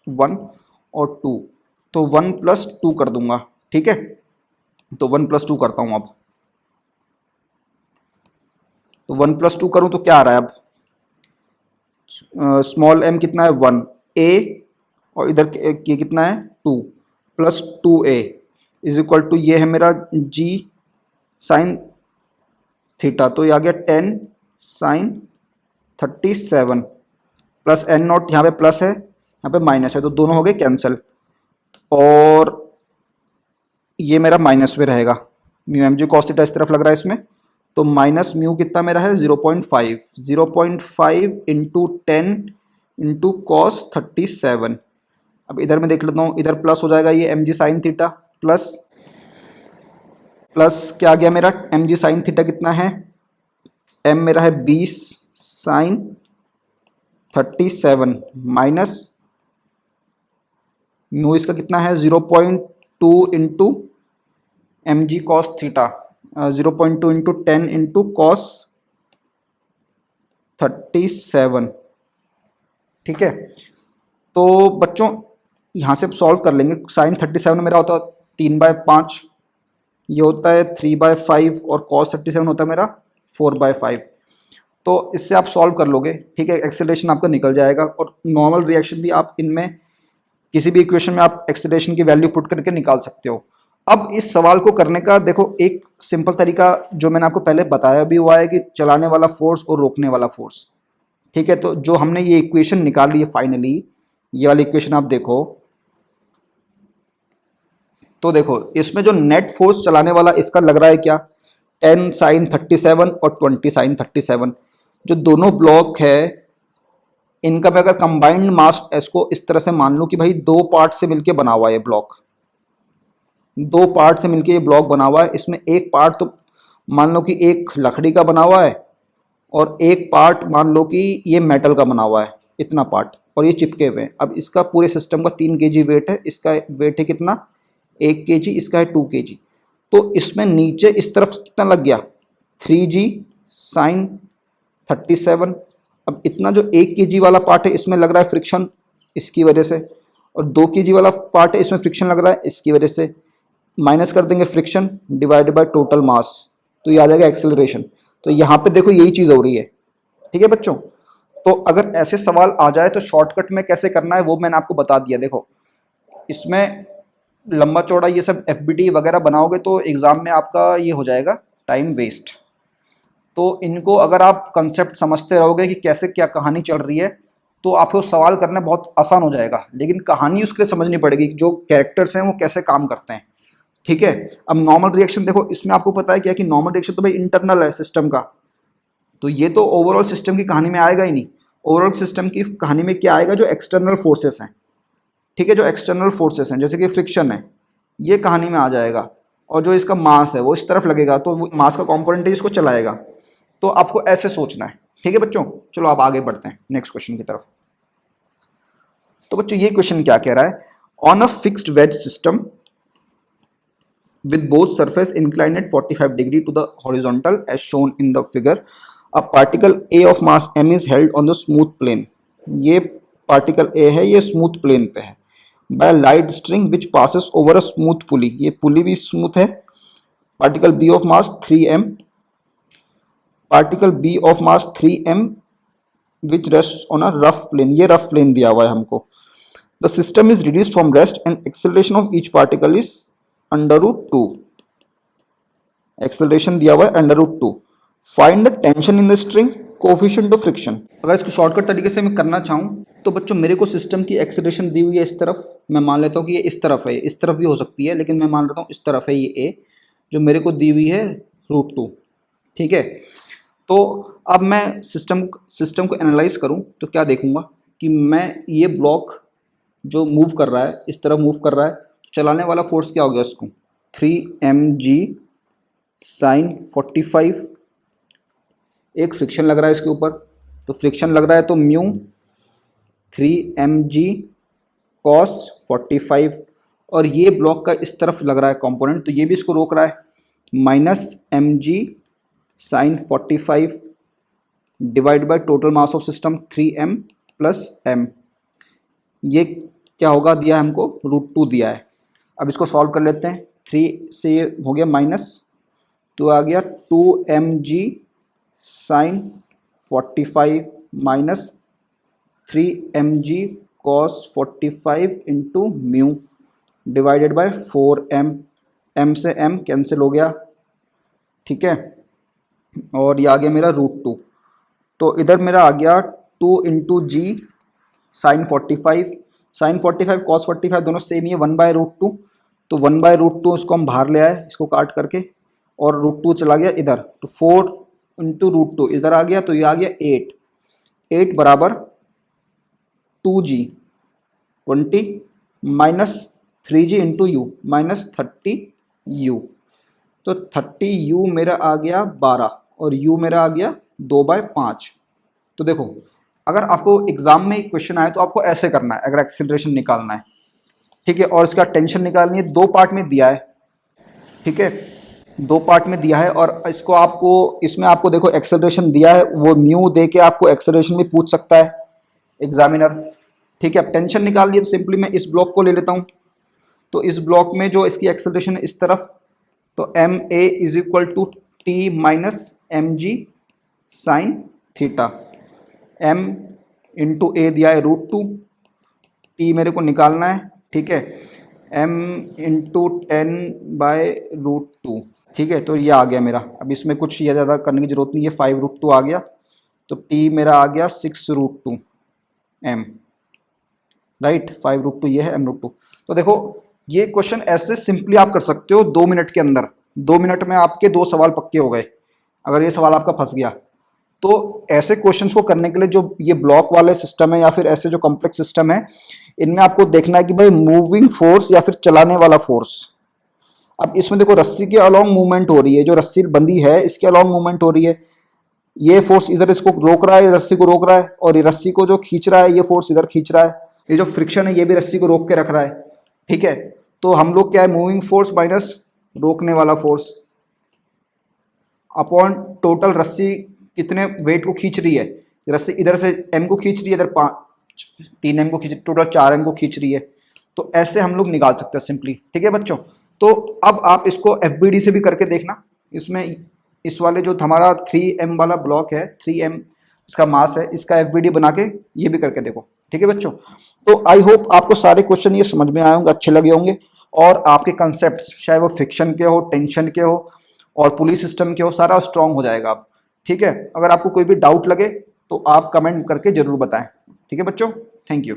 1 और 2, तो 1 + 2 कर दूंगा। ठीक है, तो 1 + 2 करता हूँ अब। तो 1 + 2 करूँ तो क्या आ रहा है अब, स्मॉल m कितना है 1, a और इधर ये कितना है 2 + 2a इज इक्वल टू, ये है मेरा g sin थीटा, तो ये आ गया 10 sin 37 प्लस एन नॉट, यहाँ पे प्लस है यहाँ पे माइनस है, तो दोनों हो गए कैंसिल, और ये मेरा माइनस में रहेगा। Mu M G cos theta इस तरफ लग रहा है इसमें, तो माइनस म्यू कितना मेरा है 0.5, 0.5 इंटू 10 इंटू कॉस 37। अब इधर मैं देख लेता हूँ, इधर प्लस हो जाएगा ये M G sine theta, plus plus क्या आ गया मेरा, एम जी साइन थीटा कितना है, एम मेरा है 20 साइन 37 माइनस म्यू इसका कितना है 0.2 into M G cos theta, 0.2 into 10 into cos 37। ठीक है, तो बच्चों यहाँ से सॉल्व कर लेंगे। साइन 37 मेरा होता है 3/5, ये होता है 3/5 और cos 37 होता है मेरा 4/5। तो इससे आप सॉल्व कर लोगे। ठीक है, एक्सेलरेशन आपका निकल जाएगा, और नॉर्मल रिएक्शन भी आप इनमें किसी भी इक्वेशन में आप एक्सेलरेशन की वैल्यू पुट करके निकाल सकते हो। अब इस सवाल को करने का देखो एक सिंपल तरीका जो मैंने आपको पहले बताया भी हुआ है कि चलाने वाला फोर्स और रोकने वाला फोर्स। ठीक है, तो जो हमने ये इक्वेशन निकाली है फाइनली, ये वाली इक्वेशन आप देखो, तो देखो इसमें जो नेट फोर्स चलाने वाला इसका लग रहा है क्या, 10 sin 37 और 20 sin 37, जो दोनों ब्लॉक है इनका मैं अगर कंबाइंड मास इसको इस तरह से मान लूं कि भाई दो पार्ट से मिलके बना हुआ है ये ब्लॉक, दो पार्ट से मिलके ये ब्लॉक बना हुआ है। इसमें एक पार्ट तो मान लो कि एक लकड़ी का बना हुआ है, और एक पार्ट मान लो कि ये मेटल का बना हुआ है, इतना पार्ट, और ये चिपके हुए हैं। अब इसका पूरे सिस्टम का 3 kg वेट है, इसका वेट है कितना 1 kg, इसका है 2 kg। तो इसमें नीचे इस तरफ कितना लग गया 3g sin 37। अब इतना जो 1 kg वाला पार्ट है इसमें लग रहा है फ्रिक्शन इसकी वजह से, और 2 kg वाला पार्ट है इसमें फ्रिक्शन लग रहा है इसकी वजह से। माइनस कर देंगे फ्रिक्शन डिवाइडेड बाय टोटल मास, तो ये आ जाएगा एक्सेलरेशन। तो यहाँ पे देखो यही चीज़ हो रही है। ठीक है बच्चों, तो अगर ऐसे सवाल आ जाए तो शॉर्टकट में कैसे करना है वो मैंने आपको बता दिया। देखो इसमें लंबा चौड़ा ये सब एफबीटी वगैरह बनाओगे तो एग्ज़ाम में आपका ये हो जाएगा टाइम वेस्ट। तो इनको अगर आप कंसेप्ट समझते रहोगे कि कैसे क्या कहानी चल रही है, तो आपको सवाल करना बहुत आसान हो जाएगा। लेकिन कहानी उसके लिए समझनी पड़ेगी, जो कैरेक्टर्स हैं वो कैसे काम करते हैं। ठीक है, अब नॉर्मल रिएक्शन देखो, इसमें आपको पता है क्या कि नॉर्मल रिएक्शन तो भाई इंटरनल है सिस्टम का, तो ये तो ओवरऑल सिस्टम की कहानी में आएगा ही नहीं। ओवरऑल सिस्टम की कहानी में क्या आएगा, जो एक्सटर्नल फोर्सेस हैं। ठीक है, जो एक्सटर्नल फोर्सेस हैं जैसे कि फ्रिक्शन है, ये कहानी में आ जाएगा, और जो इसका मास है वो इस तरफ लगेगा, तो मास का कॉम्पोनेंट है इसको चलाएगा। तो आपको ऐसे सोचना है। ठीक है बच्चों, चलो आप आगे बढ़ते हैं नेक्स्ट क्वेश्चन की तरफ। तो बच्चों ये क्वेश्चन क्या कह रहा है, on a fixed wedge system with both surface inclined at 45 degree to the horizontal as shown in the figure, a particle A of mass m is held on the smooth plane। ये particle A है, ये smooth plane पे है, by a light string which passes over a smooth pulley, ये पुली भी smooth है। Particle B of mass 3m, particle B of mass 3m which rests on a rough plane, ये rough plane दिया हुआ है हमको। The system is reduced from rest and acceleration of each particle is √2, acceleration दिया हुआ है √2। Find the tension in the string, coefficient of friction. अगर इसको शॉर्टकट तरीके से मैं करना चाहूँ तो बच्चों मेरे को सिस्टम की एक्सेलरेशन दी हुई है इस तरफ, मैं मान लेता हूँ कि ये इस तरफ है, इस तरफ भी हो सकती है, लेकिन मैं मान लेता हूँ इस तरफ है ये ए, जो मेरे को दी हुई है √2। ठीक है, तो अब मैं सिस्टम को एनालाइज करूँ तो क्या देखूंगा कि मैं ये ब्लॉक जो मूव कर रहा है इस तरफ मूव कर रहा है, चलाने वाला फोर्स क्या हो गया इसको 3mg sin 45, एक फ्रिक्शन लग रहा है इसके ऊपर, तो फ्रिक्शन लग रहा है तो म्यू 3mg cos 45, और ये ब्लॉक का इस तरफ लग रहा है कंपोनेंट, तो ये भी इसको रोक रहा है -mg sine 45 divide by total mass of system 3m plus m। ये क्या होगा, दिया है हमको √2 दिया है। अब इसको सॉल्व कर लेते हैं। 3 से ये हो गया माइनस, तो आ गया 2mg sine 45 minus 3mg cos 45 into mu divided by 4m। m से m कैंसिल हो गया, ठीक है, और ये आ गया मेरा √2। तो इधर मेरा आ गया 2 इंटू जी साइन 45 कॉस 45 दोनों सेम ही है, 1/√2। तो 1/√2 इसको हम बाहर ले आए, इसको काट करके, और √2 चला गया इधर, तो 4 इंटू √2 इधर आ गया, तो ये आ गया 8 बराबर 2g 20 minus 3g into you minus 30u। तो 30u मेरा आ गया 12 और u मेरा आ गया 2/5। तो देखो, अगर आपको एग्जाम में क्वेश्चन आए तो आपको ऐसे करना है अगर एक्सेलरेशन निकालना है, ठीक है, और इसका टेंशन निकालनी है। 2 पार्ट में दिया है, ठीक है, 2 पार्ट में दिया है, और इसको आपको, इसमें आपको देखो एक्सेलरेशन दिया है, वो म्यू दे के आपको एक्सेलरेशन भी पूछ सकता है एग्जामिनर, ठीक है। अब टेंशन निकाल लिए तो सिंपली मैं इस ब्लॉक को ले लेता हूँ। तो इस ब्लॉक में जो इसकी एक्सेलरेशन है इस तरफ, तो M A is equal to T minus M G sine theta. m into A दिया है √2, t मेरे को निकालना है, ठीक है, m इंटू 10/√2, ठीक है। तो ये आ गया मेरा, अब इसमें कुछ ये ज़्यादा करने की जरूरत नहीं है, 5√2 आ गया, तो t मेरा आ गया 6√2 m, राइट, 5√2 ये है m√2। तो देखो, ये क्वेश्चन ऐसे सिंपली आप कर सकते हो 2 मिनट के अंदर। 2 मिनट में आपके 2 सवाल पक्के हो गए, अगर ये सवाल आपका फंस गया। तो ऐसे क्वेश्चंस को करने के लिए जो ये ब्लॉक वाले सिस्टम है या फिर ऐसे जो कॉम्प्लेक्स सिस्टम है, इनमें आपको देखना है कि भाई मूविंग फोर्स या फिर चलाने वाला फोर्स। अब इसमें देखो, रस्सी के अलोंग मूवमेंट हो रही है, जो रस्सी बंधी है इसके अलोंग मूवमेंट हो रही है। ये फोर्स इधर इसको रोक रहा है, रस्सी को रोक रहा है, और ये रस्सी को जो खींच रहा है ये फोर्स इधर खींच रहा है। ये जो फ्रिक्शन है ये भी रस्सी को रोक के रख रहा है, ठीक है। तो हम लोग क्या है, मूविंग फोर्स माइनस रोकने वाला फोर्स अपॉन टोटल रस्सी कितने वेट को खींच रही है। रस्सी इधर से m को खींच रही है, इधर 3m को खींच रही है, टोटल 4m को खींच रही है। तो ऐसे हम लोग निकाल सकते हैं सिंपली, ठीक है बच्चों। तो अब आप इसको FBD से भी करके देखना। इसमें इस वाले जो हमारा 3m वाला ब्लॉक है, 3m इसका मास है, इसका FBD बना के ये भी करके देखो, ठीक है बच्चों। तो आई होप आपको सारे क्वेश्चन ये समझ में आए होंगे, अच्छे लगे होंगे, और आपके कंसेप्ट चाहे वो फिक्शन के हो, टेंशन के हो और पुलिस सिस्टम के हो, सारा स्ट्रॉन्ग हो जाएगा आप, ठीक है। अगर आपको कोई भी डाउट लगे तो आप कमेंट करके जरूर बताएं, ठीक है बच्चों। Thank you.